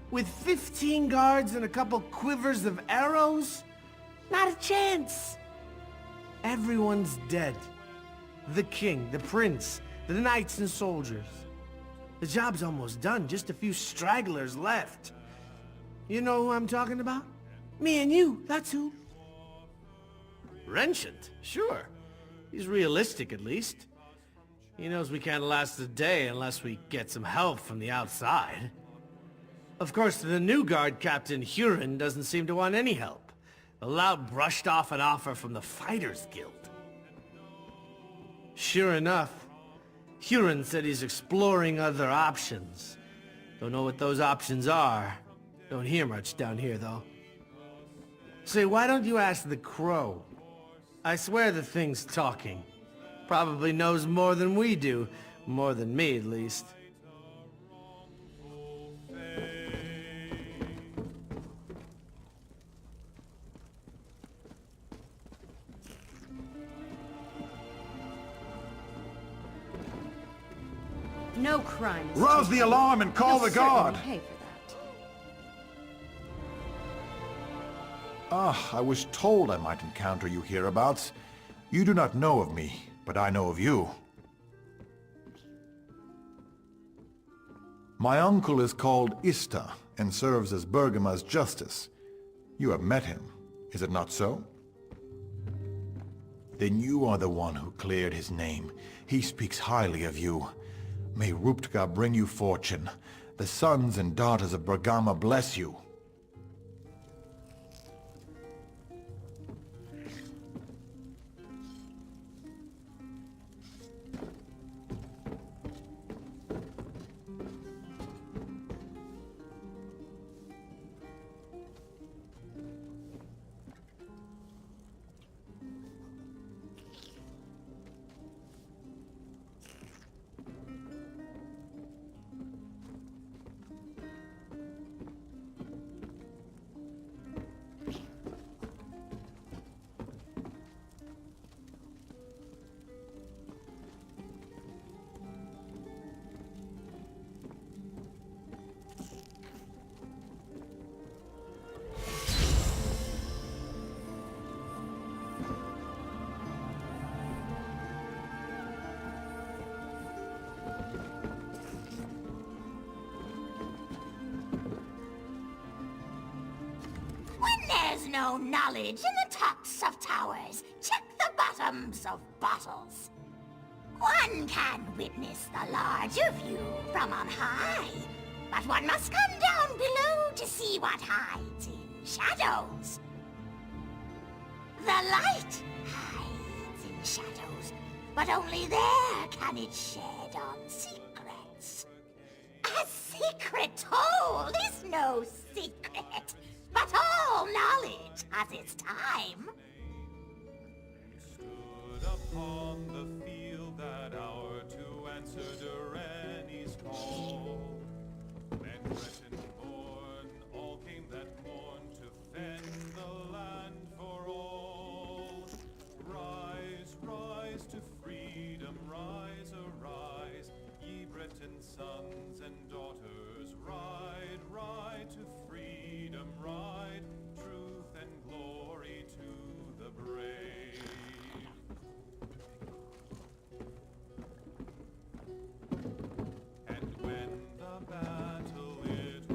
With 15 guards and a couple quivers of arrows? Not a chance! Everyone's dead. The king, the prince, the knights and soldiers. The job's almost done, just a few stragglers left. You know who I'm talking about? Me and you, that's who. Renchant? Sure. He's realistic, at least. He knows we can't last a day unless we get some help from the outside. Of course, the new guard captain, Huron, doesn't seem to want any help. The lout brushed off an offer from the Fighters Guild. Sure enough, Huron said he's exploring other options. Don't know what those options are. Don't hear much down here, though. Say, why don't you ask the Crow? I swear the thing's talking. Probably knows more than we do. More than me, at least. No crime. Rouse the alarm and call the guard! Pay for that. Ah, I was told I might encounter you hereabouts. You do not know of me, but I know of you. My uncle is called Ista, and serves as Bergama's justice. You have met him, is it not so? Then you are the one who cleared his name. He speaks highly of you. May Ruptka bring you fortune. The sons and daughters of Bergama bless you. There's no knowledge in the tops of towers. Check the bottoms of bottles. One can witness the larger view from on high, but one must come down below to see what hides in shadows. The light hides in shadows, but only there can it shed on secrets. A secret told is no secret. But all knowledge has its time. Stood upon the field that hour to answer Durrani's call. Men Breton born, all came that morn to fend the land for all. Rise, rise to freedom, rise, arise, ye Breton sons and daughters, ride, ride to freedom, ride, truth and glory to the brave. And when the battle it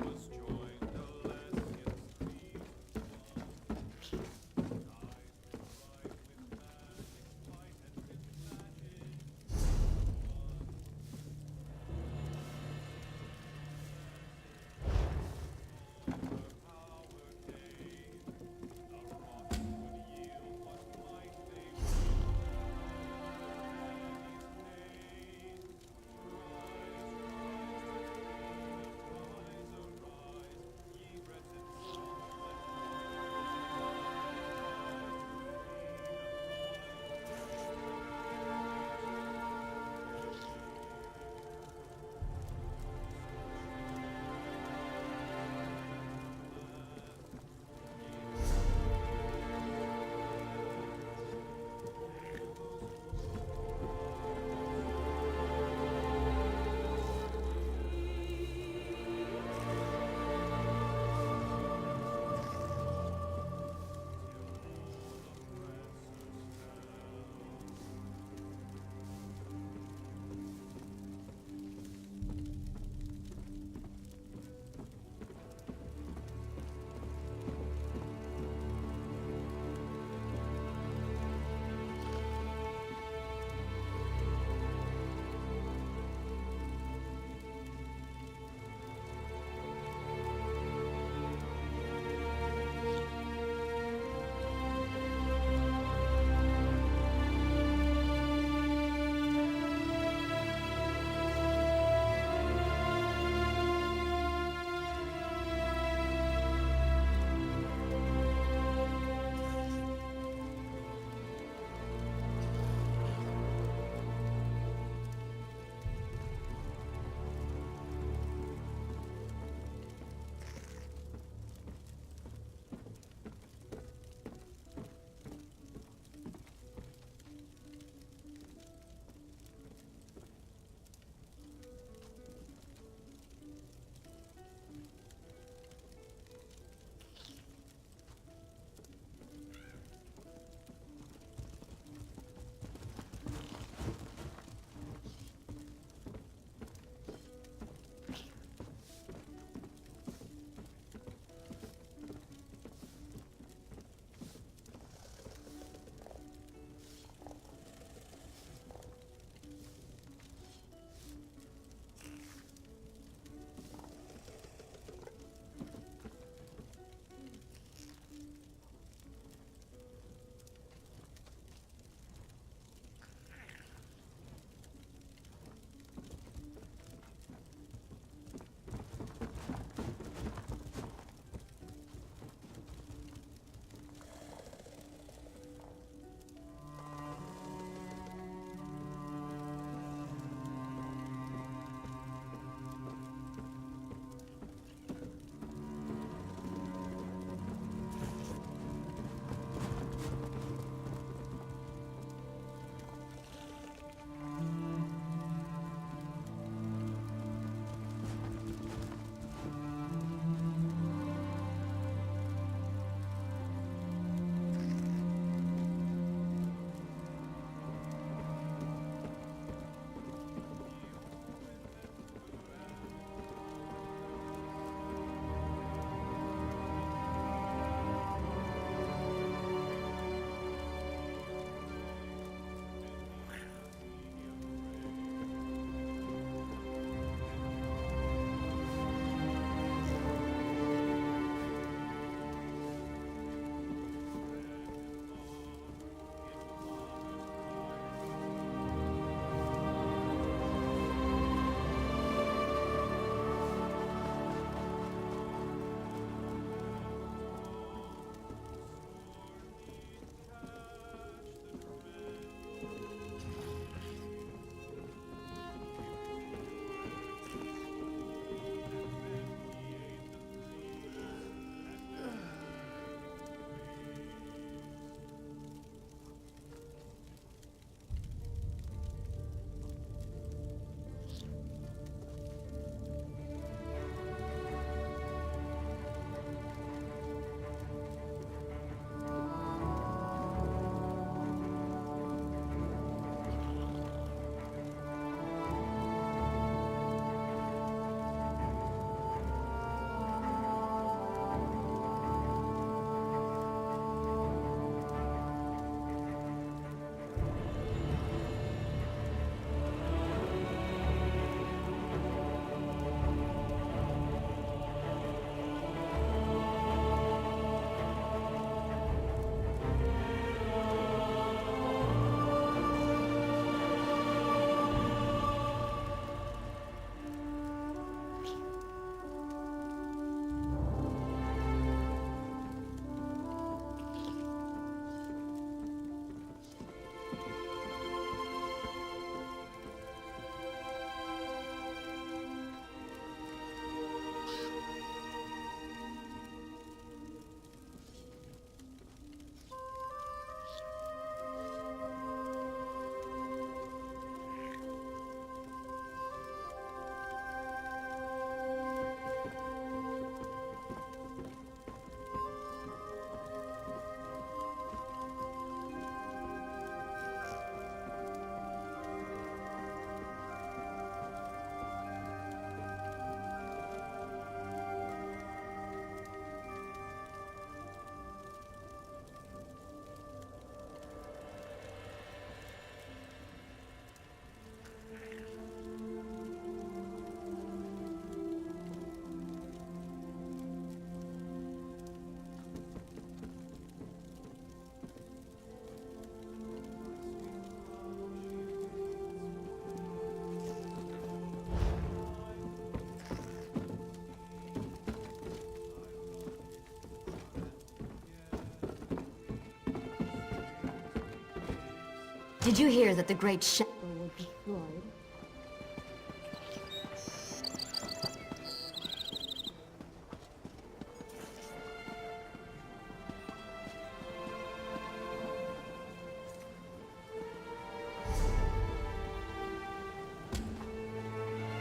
Did you hear that the great chapel was destroyed?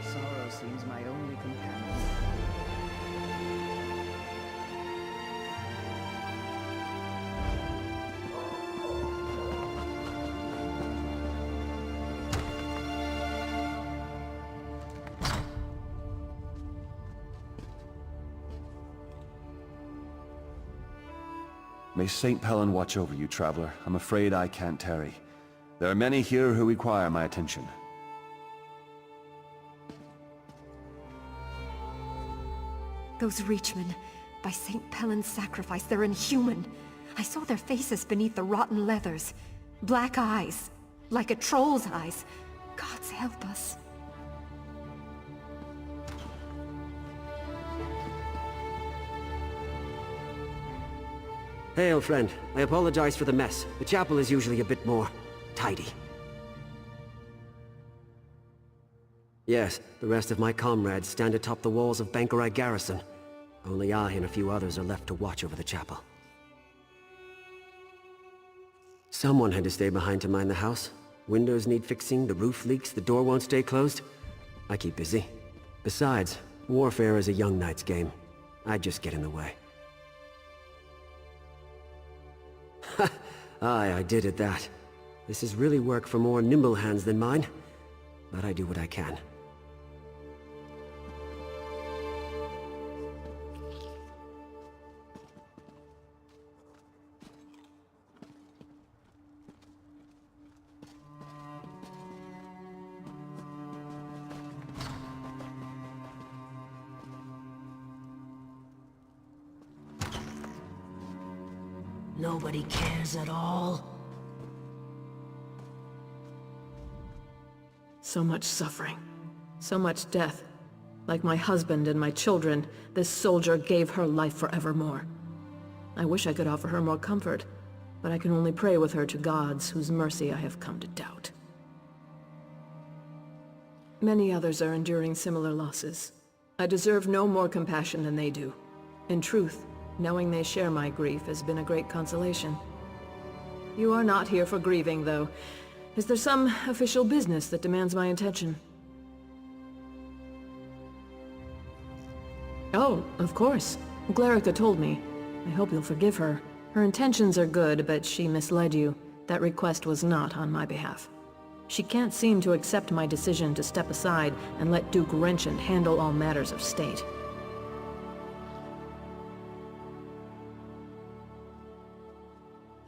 Sorrow seems my only companion. May St. Pellen watch over you, traveler. I'm afraid I can't tarry. There are many here who require my attention. Those Reachmen, by St. Pellen's sacrifice, they're inhuman. I saw their faces beneath the rotten leathers. Black eyes, like a troll's eyes. Gods help us. Hey, old friend. I apologize for the mess. The chapel is usually a bit more tidy. Yes, the rest of my comrades stand atop the walls of Bankerai Garrison. Only I and a few others are left to watch over the chapel. Someone had to stay behind to mind the house. Windows need fixing, the roof leaks, the door won't stay closed. I keep busy. Besides, warfare is a young knight's game. I'd just get in the way. Aye, I did at that. This is really work for more nimble hands than mine, but I do what I can. Nobody cares at all. So much suffering. So much death. Like my husband and my children, this soldier gave her life forevermore. I wish I could offer her more comfort, but I can only pray with her to gods whose mercy I have come to doubt. Many others are enduring similar losses. I deserve no more compassion than they do. In truth, knowing they share my grief has been a great consolation. You are not here for grieving, though. Is there some official business that demands my attention? Oh, of course. Glarica told me. I hope you'll forgive her. Her intentions are good, but she misled you. That request was not on my behalf. She can't seem to accept my decision to step aside and let Duke Renchant handle all matters of state.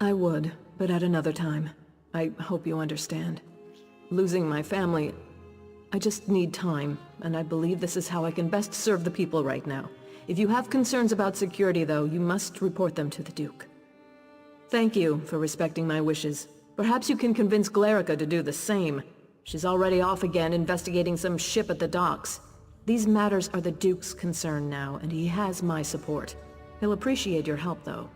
I would, but at another time. I hope you understand. Losing my family, I just need time, and I believe this is how I can best serve the people right now. If you have concerns about security, though, you must report them to the Duke. Thank you for respecting my wishes. Perhaps you can convince Glarica to do the same. She's already off again investigating some ship at the docks. These matters are the Duke's concern now, and he has my support. He'll appreciate your help, though.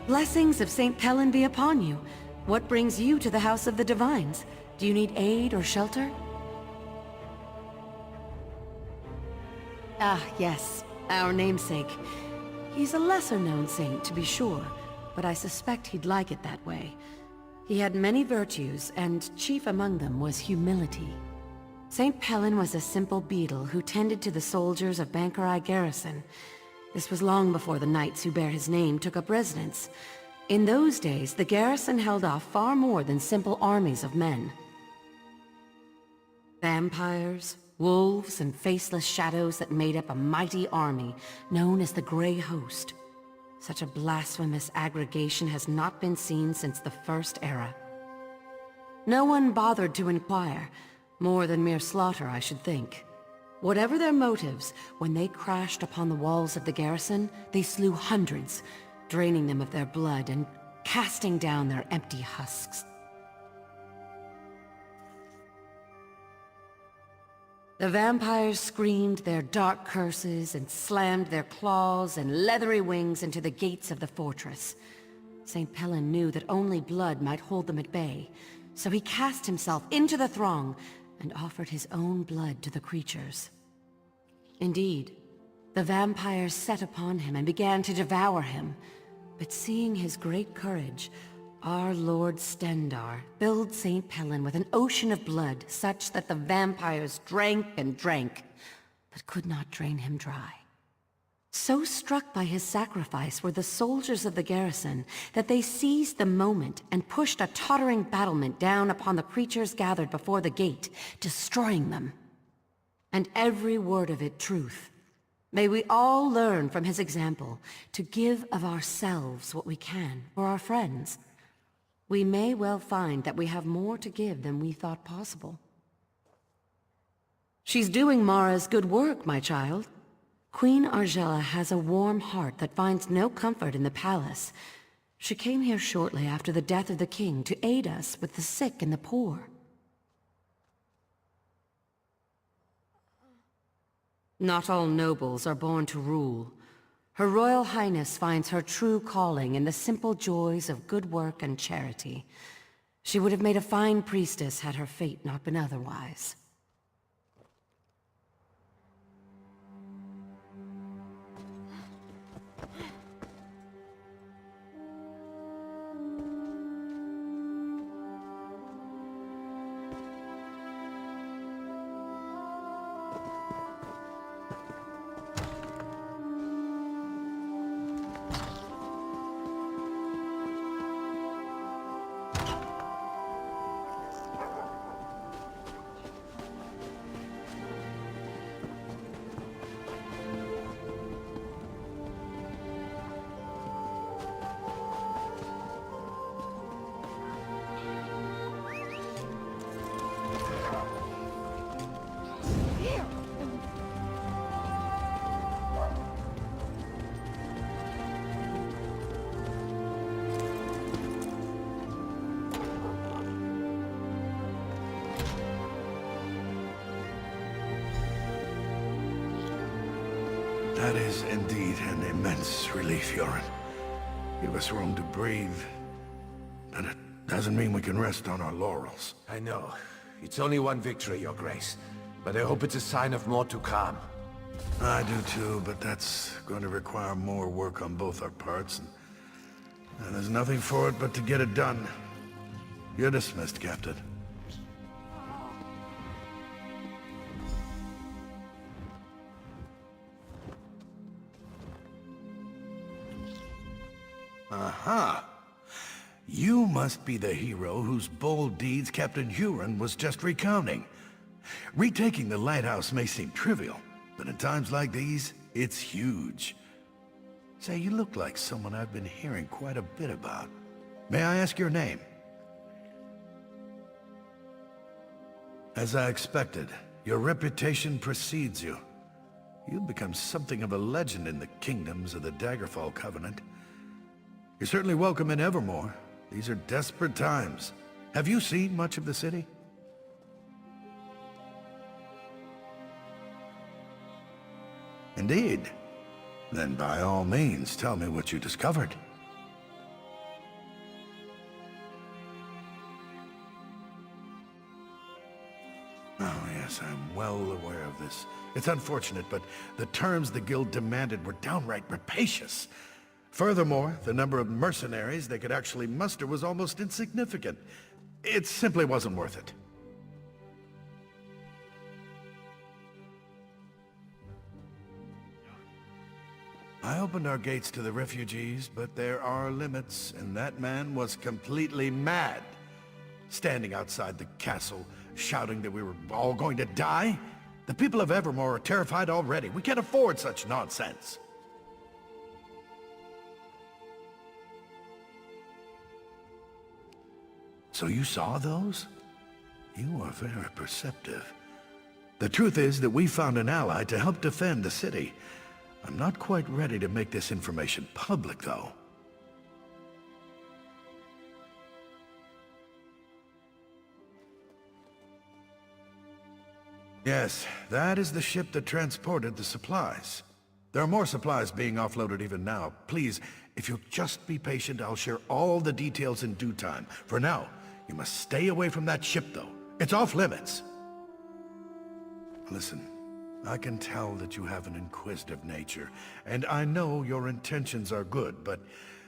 Blessings of St. Pellen be upon you. What brings you to the House of the Divines? Do you need aid or shelter? Ah, yes, our namesake. He's a lesser-known saint, to be sure, but I suspect he'd like it that way. He had many virtues, and chief among them was humility. St. Pellen was a simple beadle who tended to the soldiers of Bankerai Garrison. This was long before the knights who bear his name took up residence. In those days, the garrison held off far more than simple armies of men. Vampires, wolves, and faceless shadows that made up a mighty army known as the Grey Host. Such a blasphemous aggregation has not been seen since the First Era. No one bothered to inquire, more than mere slaughter, I should think. Whatever their motives, when they crashed upon the walls of the garrison, they slew hundreds, draining them of their blood and casting down their empty husks. The vampires screamed their dark curses and slammed their claws and leathery wings into the gates of the fortress. St. Pellin knew that only blood might hold them at bay, so he cast himself into the throng and offered his own blood to the creatures. Indeed, the vampires set upon him and began to devour him, but seeing his great courage, our Lord Stendar filled St. Pellin with an ocean of blood such that the vampires drank and drank, but could not drain him dry. So struck by his sacrifice were the soldiers of the garrison that they seized the moment and pushed a tottering battlement down upon the creatures gathered before the gate, destroying them. And every word of it truth. May we all learn from his example to give of ourselves what we can for our friends. We may well find that we have more to give than we thought possible. She's doing Mara's good work, my child. Queen Argella has a warm heart that finds no comfort in the palace. She came here shortly after the death of the king to aid us with the sick and the poor. Not all nobles are born to rule. Her Royal Highness finds her true calling in the simple joys of good work and charity. She would have made a fine priestess had her fate not been otherwise. That is indeed an immense relief, Yoren. Give us room to breathe. But it doesn't mean we can rest on our laurels. I know. It's only one victory, Your Grace. But I hope it's a sign of more to come. I do too, but that's going to require more work on both our parts. And there's nothing for it but to get it done. You're dismissed, Captain. Aha! You must be the hero whose bold deeds Captain Huron was just recounting. Retaking the lighthouse may seem trivial, but in times like these, it's huge. Say, you look like someone I've been hearing quite a bit about. May I ask your name? As I expected, your reputation precedes you. You've become something of a legend in the kingdoms of the Daggerfall Covenant. You're certainly welcome in Evermore. These are desperate times. Have you seen much of the city? Indeed. Then by all means, tell me what you discovered. Oh yes, I'm well aware of this. It's unfortunate, but the terms the guild demanded were downright rapacious. Furthermore, the number of mercenaries they could actually muster was almost insignificant. It simply wasn't worth it. I opened our gates to the refugees, but there are limits, and that man was completely mad. Standing outside the castle, shouting that we were all going to die? The people of Evermore are terrified already. We can't afford such nonsense. So you saw those? You are very perceptive. The truth is that we found an ally to help defend the city. I'm not quite ready to make this information public, though. Yes, that is the ship that transported the supplies. There are more supplies being offloaded even now. Please, if you'll just be patient, I'll share all the details in due time. For now, you must stay away from that ship, though. It's off limits. Listen, I can tell that you have an inquisitive nature, and I know your intentions are good, but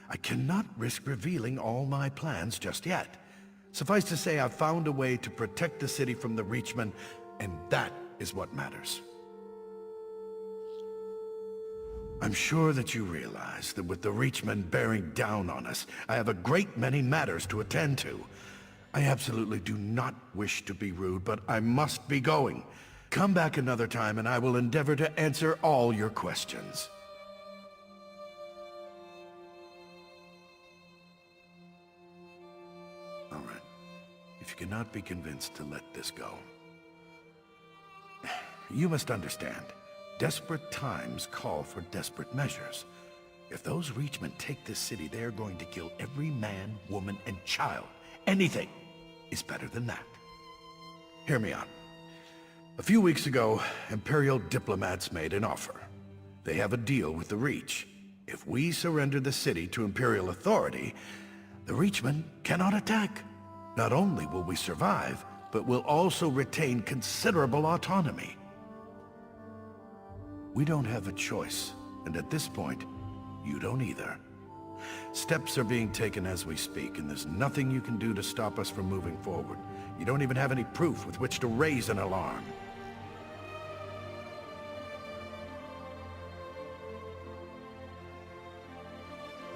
I cannot risk revealing all my plans just yet. Suffice to say, I've found a way to protect the city from the Reachmen, and that is what matters. I'm sure that you realize that with the Reachmen bearing down on us, I have a great many matters to attend to. I absolutely do not wish to be rude, but I must be going. Come back another time and I will endeavor to answer all your questions. All right. If you cannot be convinced to let this go, you must understand, desperate times call for desperate measures. If those Reachmen take this city, they're going to kill every man, woman, and child. Anything is better than that. Hear me out. A few weeks ago, Imperial diplomats made an offer. They have a deal with the Reach. If we surrender the city to Imperial authority, the Reachmen cannot attack. Not only will we survive, but we'll also retain considerable autonomy. We don't have a choice, and at this point, you don't either. Steps are being taken as we speak, and there's nothing you can do to stop us from moving forward. You don't even have any proof with which to raise an alarm.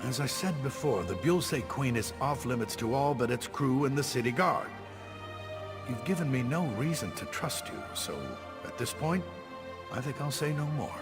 As I said before, the Bullseye Queen is off-limits to all but its crew and the city guard. You've given me no reason to trust you, so at this point, I think I'll say no more.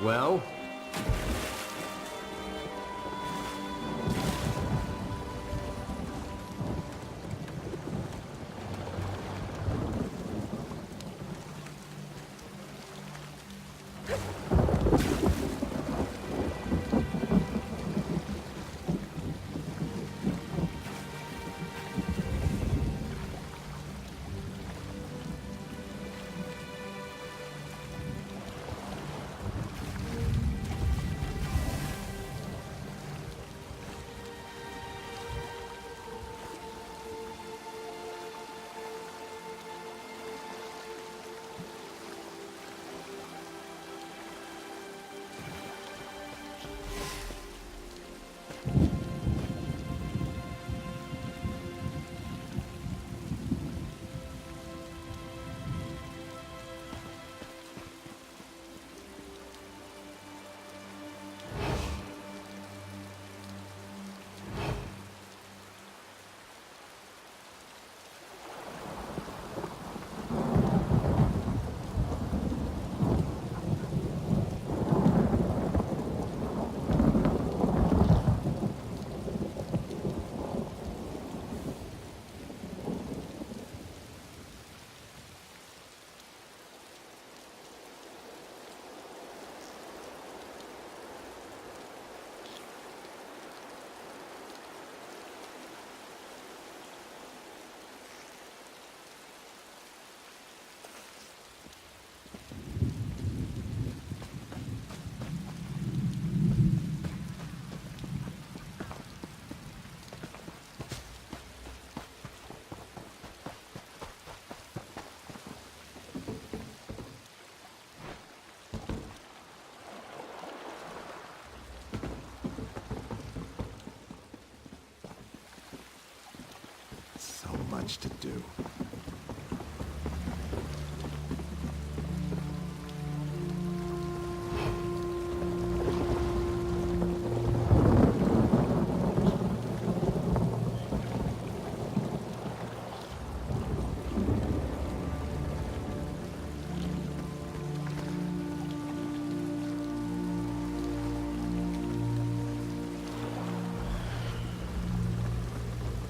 Well? So much to do.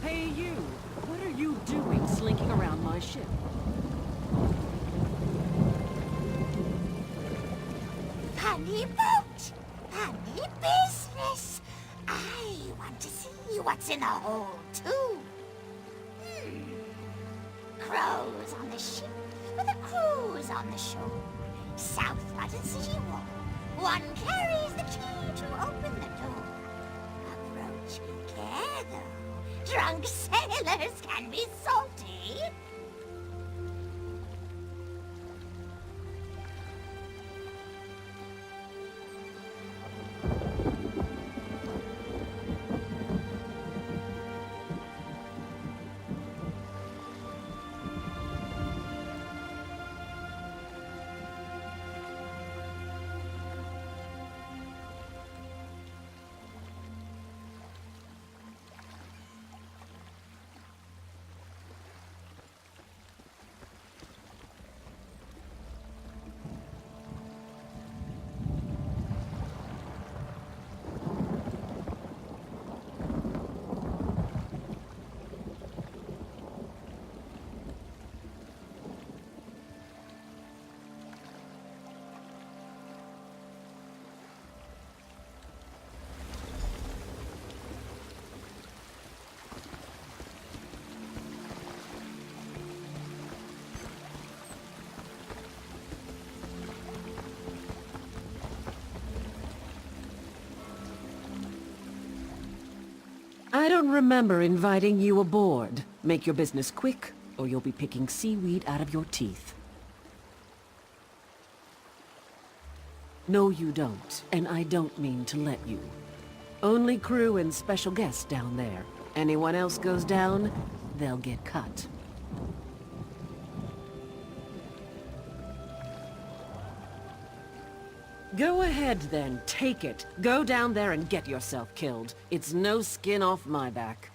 Hey you! What are you doing slinking around my ship? Funny boat! Funny business! I want to see what's in the hole, too. Crows on the ship, with the crews on the shore. Southward and City Wall. One carries the key to open the door. Approach with care, though. Drunk sailors can be salty. I don't remember inviting you aboard. Make your business quick, or you'll be picking seaweed out of your teeth. No, you don't, and I don't mean to let you. Only crew and special guests down there. Anyone else goes down, they'll get cut. Go ahead then, take it. Go down there and get yourself killed. It's no skin off my back.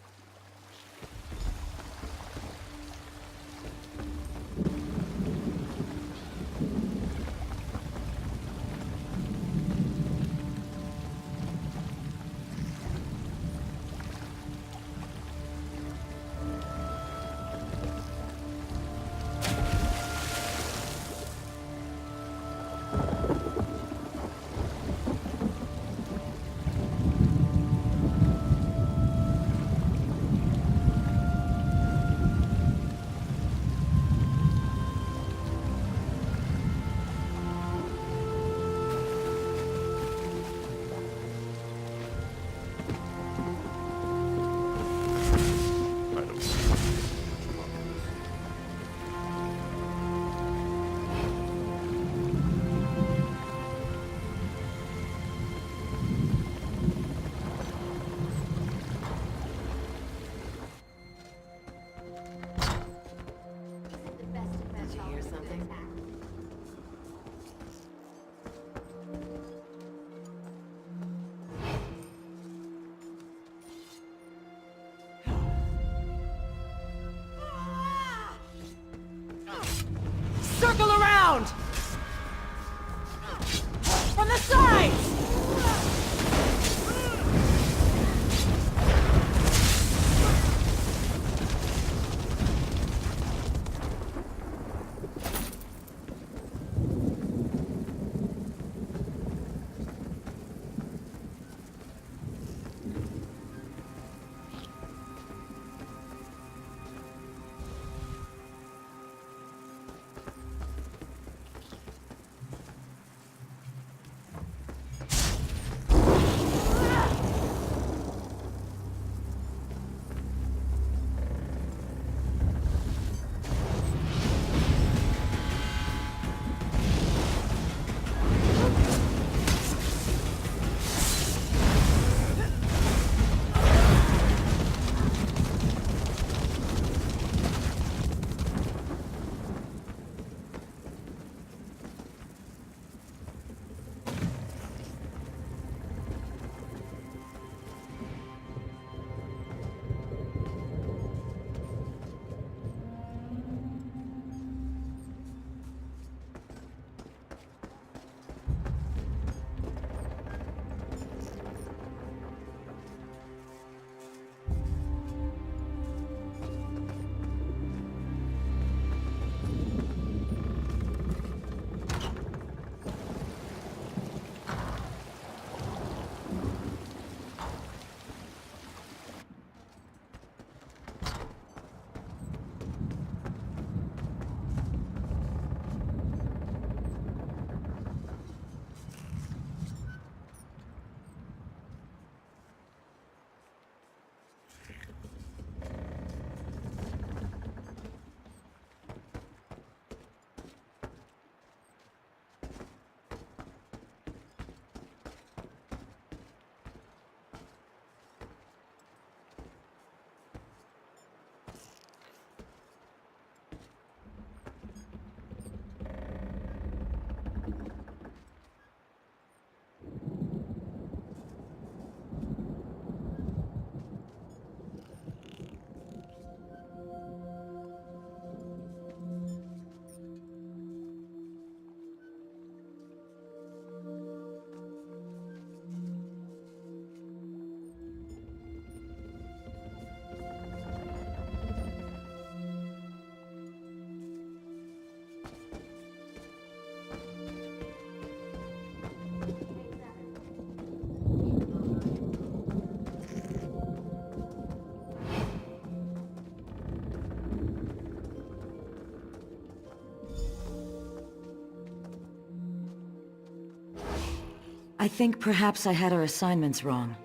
I think perhaps I had our assignments wrong.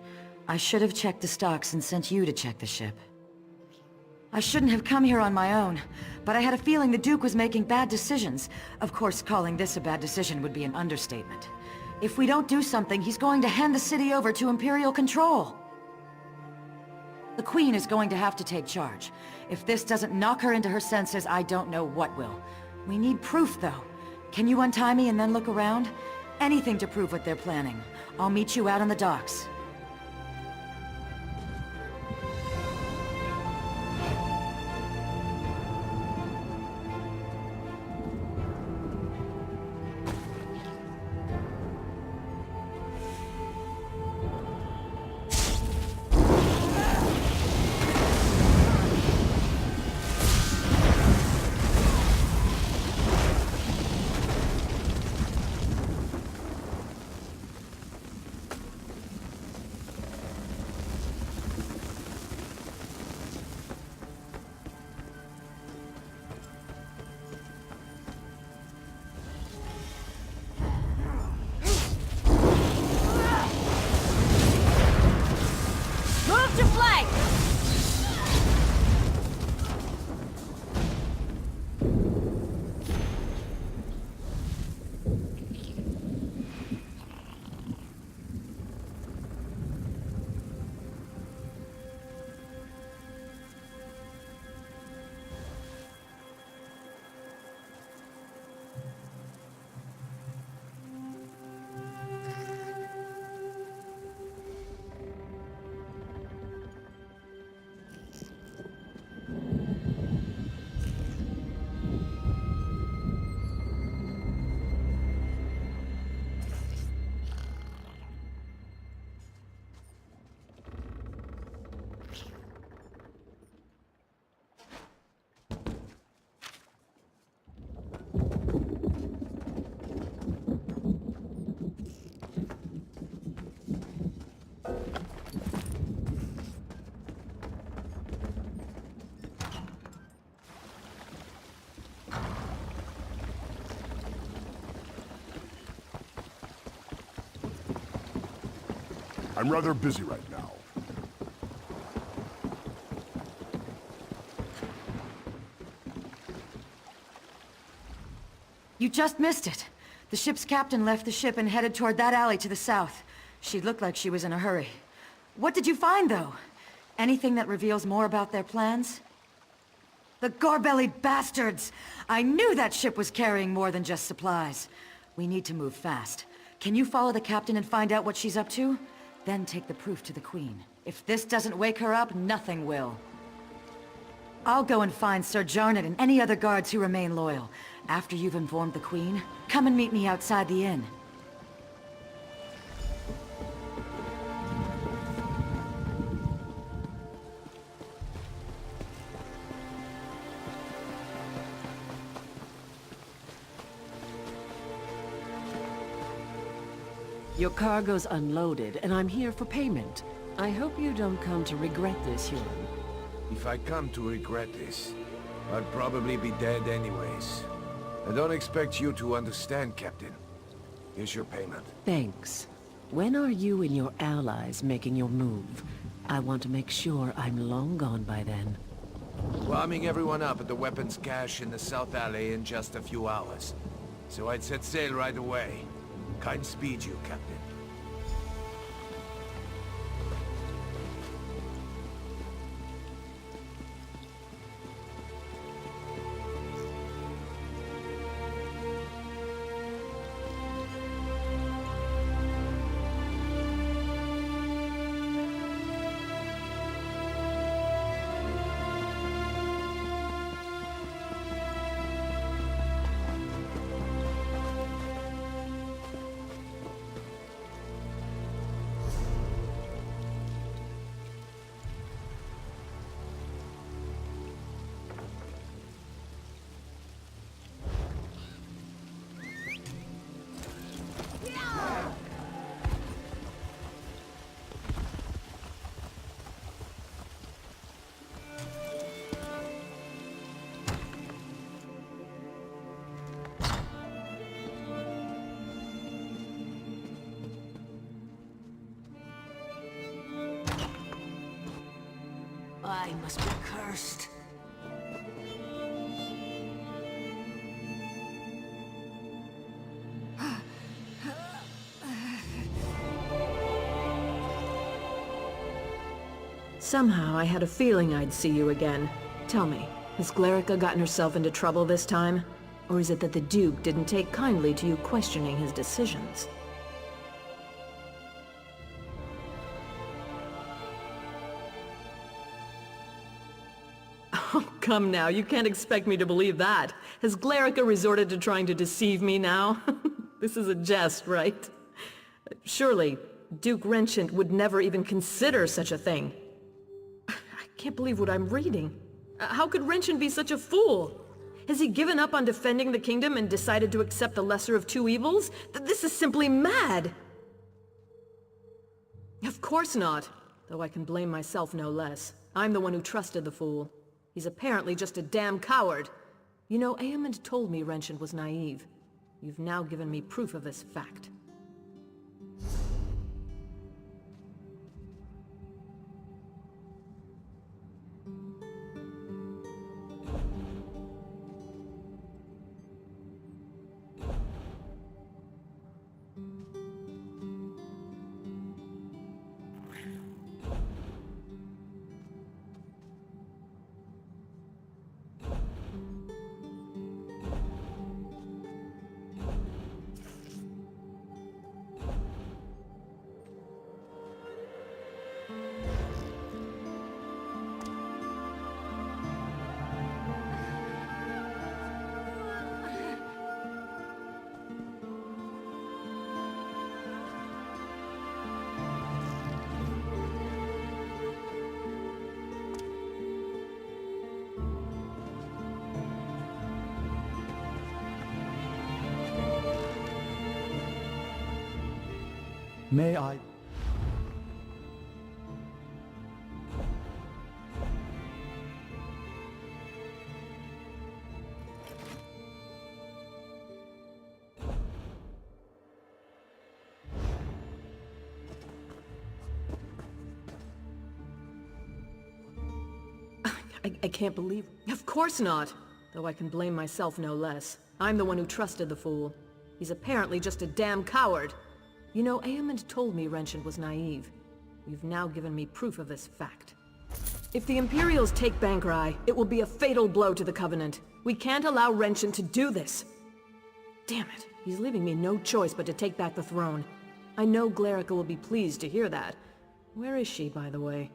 I should have checked the stocks and sent you to check the ship. I shouldn't have come here on my own, but I had a feeling the Duke was making bad decisions. Of course, calling this a bad decision would be an understatement. If we don't do something, he's going to hand the city over to Imperial control. The Queen is going to have to take charge. If this doesn't knock her into her senses, I don't know what will. We need proof, though. Can you untie me and then look around? Anything to prove what they're planning. I'll meet you out on the docks. Move to flank! I'm rather busy right now. You just missed it. The ship's captain left the ship and headed toward that alley to the south. She looked like she was in a hurry. What did you find, though? Anything that reveals more about their plans? The gore-bellied bastards! I knew that ship was carrying more than just supplies. We need to move fast. Can you follow the captain and find out what she's up to? Then take the proof to the Queen. If this doesn't wake her up, nothing will. I'll go and find Sir Jarned and any other guards who remain loyal. After you've informed the Queen, come and meet me outside the inn. Your cargo's unloaded, and I'm here for payment. I hope you don't come to regret this, Huron. If I come to regret this, I'd probably be dead anyways. I don't expect you to understand, Captain. Here's your payment. Thanks. When are you and your allies making your move? I want to make sure I'm long gone by then. Bombing everyone up at the weapons cache in the South Alley in just a few hours. So I'd set sail right away. Kind speed you, Captain. body must be cursed. Somehow I had a feeling I'd see you again. Tell me, has Glerica gotten herself into trouble this time? Or is it that the Duke didn't take kindly to you questioning his decisions? Oh, come now, you can't expect me to believe that. Has Glerica resorted to trying to deceive me now? This is a jest, right? Surely, Duke Renchant would never even consider such a thing. I can't believe what I'm reading. How could Renchant be such a fool? Has he given up on defending the kingdom and decided to accept the lesser of two evils? This is simply mad! Of course not, though I can blame myself no less. I'm the one who trusted the fool. He's apparently just a damn coward. You know, Aemond told me Renchant was naive. You've now given me proof of this fact. May I... I can't believe... Of course not! Though I can blame myself no less. I'm the one who trusted the fool. He's apparently just a damn coward. You know, Aemond told me Renchant was naive. You've now given me proof of this fact. If the Imperials take Bankrai, it will be a fatal blow to the Covenant. We can't allow Renchant to do this! Damn it, he's leaving me no choice but to take back the throne. I know Glerica will be pleased to hear that. Where is she, by the way?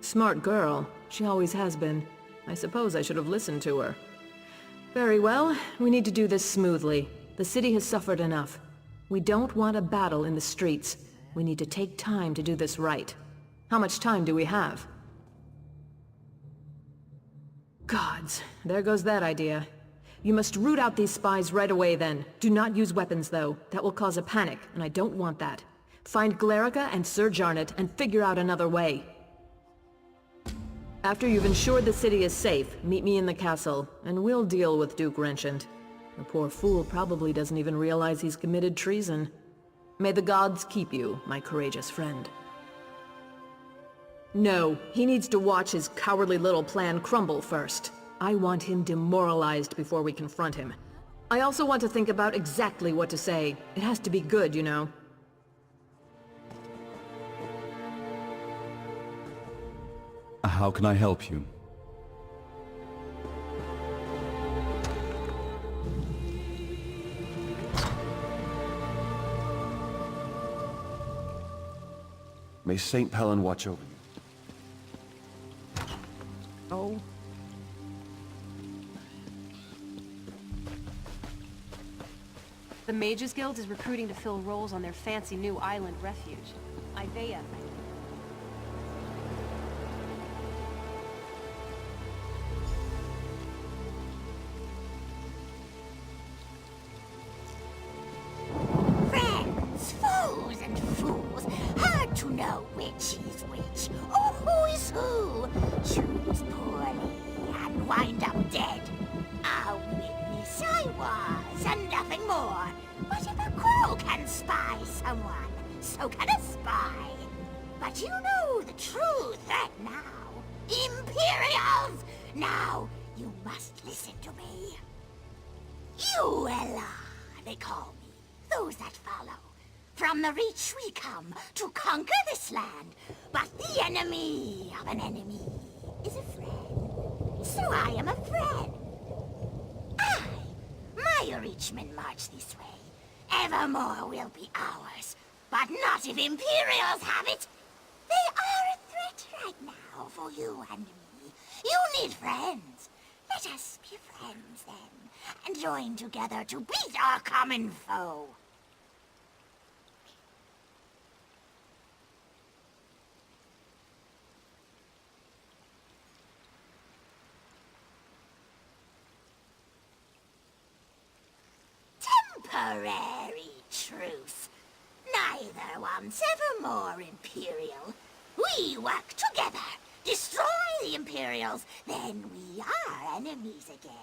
Smart girl. She always has been. I suppose I should have listened to her. Very well, we need to do this smoothly. The city has suffered enough. We don't want a battle in the streets. We need to take time to do this right. How much time do we have? Gods, there goes that idea. You must root out these spies right away then. Do not use weapons though. That will cause a panic, and I don't want that. Find Glerica and Sir Jarnet and figure out another way. After you've ensured the city is safe, meet me in the castle, and we'll deal with Duke Renchant. The poor fool probably doesn't even realize he's committed treason. May the gods keep you, my courageous friend. No, he needs to watch his cowardly little plan crumble first. I want him demoralized before we confront him. I also want to think about exactly what to say. It has to be good, you know. How can I help you? May Saint Pelin watch over you. Oh. The Mages Guild is recruiting to fill roles on their fancy new island refuge. Ivea. Friends, foes, and fools. Hard to know which is which, or who is who. Choose poorly and wind up dead. A witness I was, and nothing more. But if a crow can spy someone, so can a spy. But you know the true threat now. Imperials! Now, you must listen to me. Uella, they call me. Those that follow. From the Reach we come to conquer this land. But the enemy of an enemy is a friend. So I am a friend. My Reachmen march this way. Evermore will be ours. But not if Imperials have it. They are a threat right now for you and me. You need friends. Let us be friends then, and join together to beat our common foe. Temporary truce. Neither wants ever more Imperial. We work together, destroy the Imperials, then we are enemies again.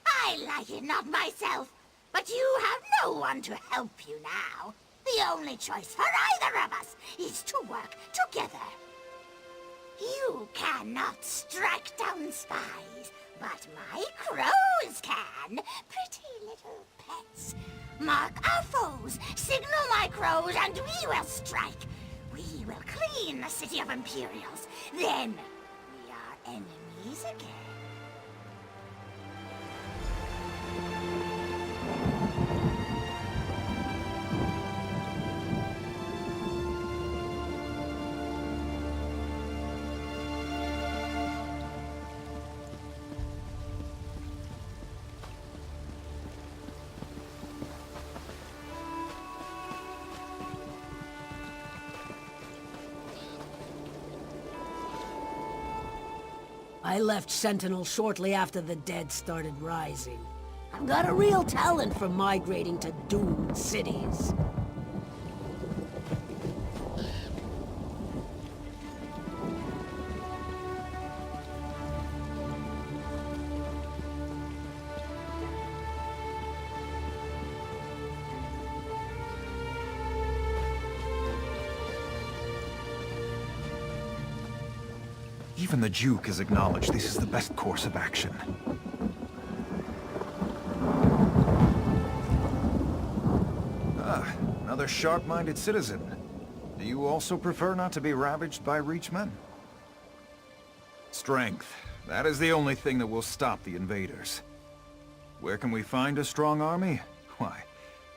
I like it not myself, but you have no one to help you now. The only choice for either of us is to work together. You cannot strike down spies, but my crows can. Pretty little pets. Mark our foes, signal my crows, and we will strike. We will clean the city of Imperials. Then we are enemies again. I left Sentinel shortly after the dead started rising. I've got a real talent for migrating to doomed cities. Even the Duke has acknowledged this is the best course of action. Ah, another sharp-minded citizen. Do you also prefer not to be ravaged by Reachmen? Strength. That is the only thing that will stop the invaders. Where can we find a strong army? Why,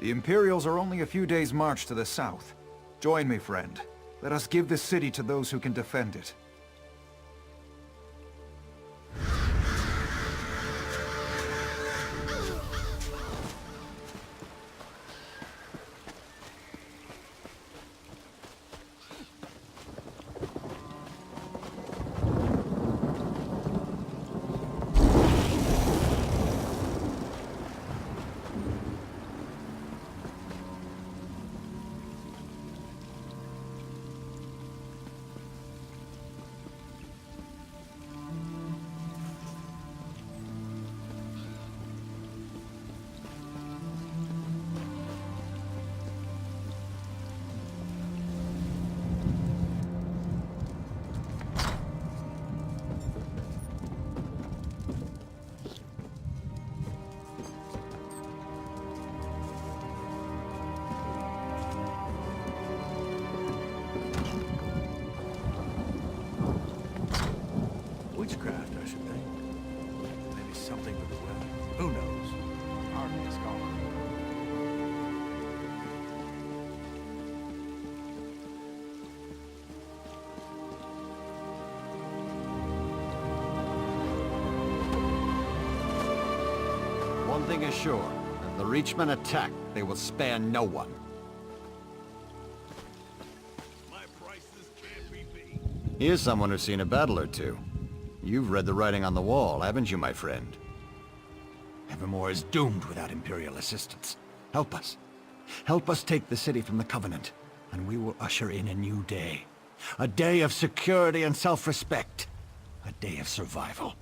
the Imperials are only a few days' march to the south. Join me, friend. Let us give this city to those who can defend it. Witchcraft, I should think. Maybe something with the weather. Who knows? Hardly a scholar. One thing is sure. If the Reachmen attack, they will spare no one. Here's someone who's seen a battle or two. You've read the writing on the wall, haven't you, my friend? Evermore is doomed without Imperial assistance. Help us. Help us take the city from the Covenant, and we will usher in a new day. A day of security and self-respect. A day of survival.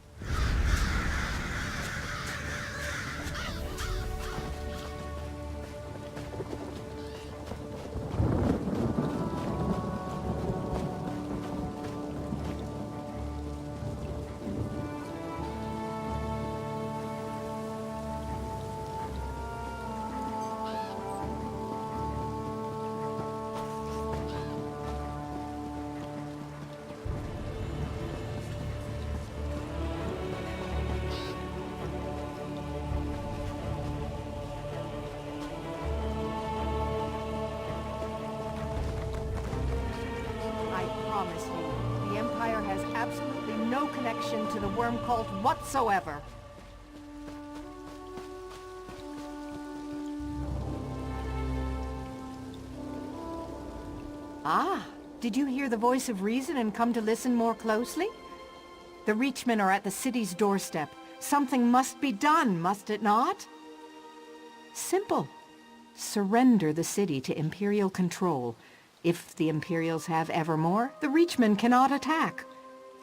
promise you, the Empire has absolutely no connection to the worm cult whatsoever. Ah, did you hear the voice of reason and come to listen more closely? The Reachmen are at the city's doorstep. Something must be done, must it not? Simple. Surrender the city to Imperial control. If the Imperials have Evermore, the Reachmen cannot attack.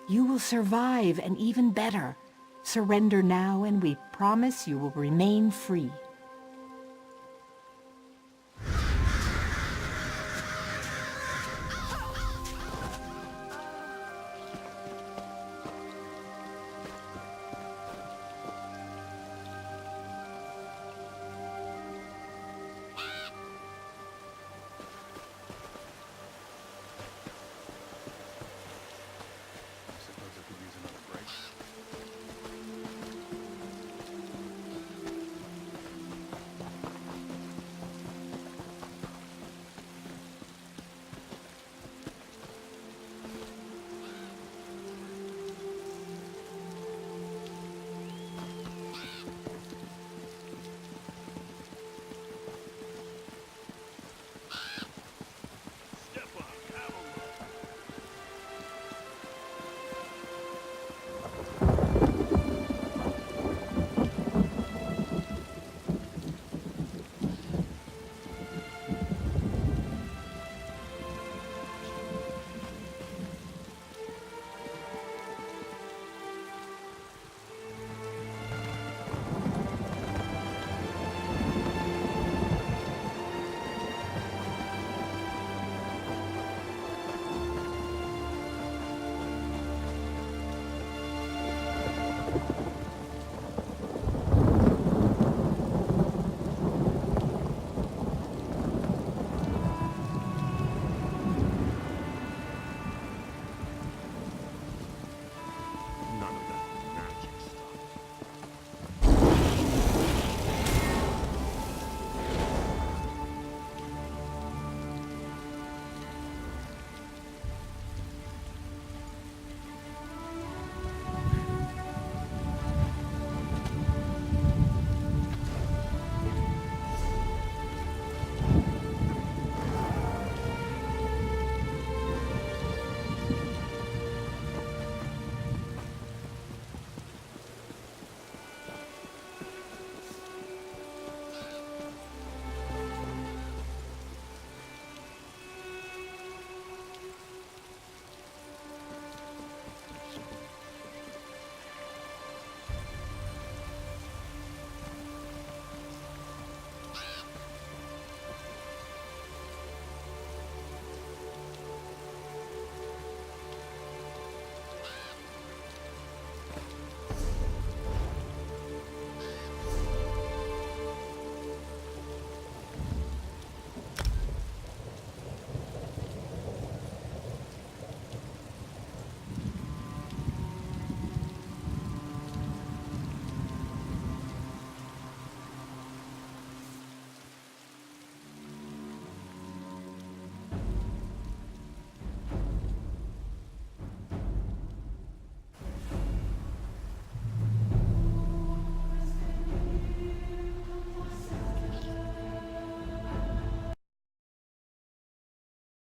You will survive, and even better. Surrender now, and we promise you will remain free.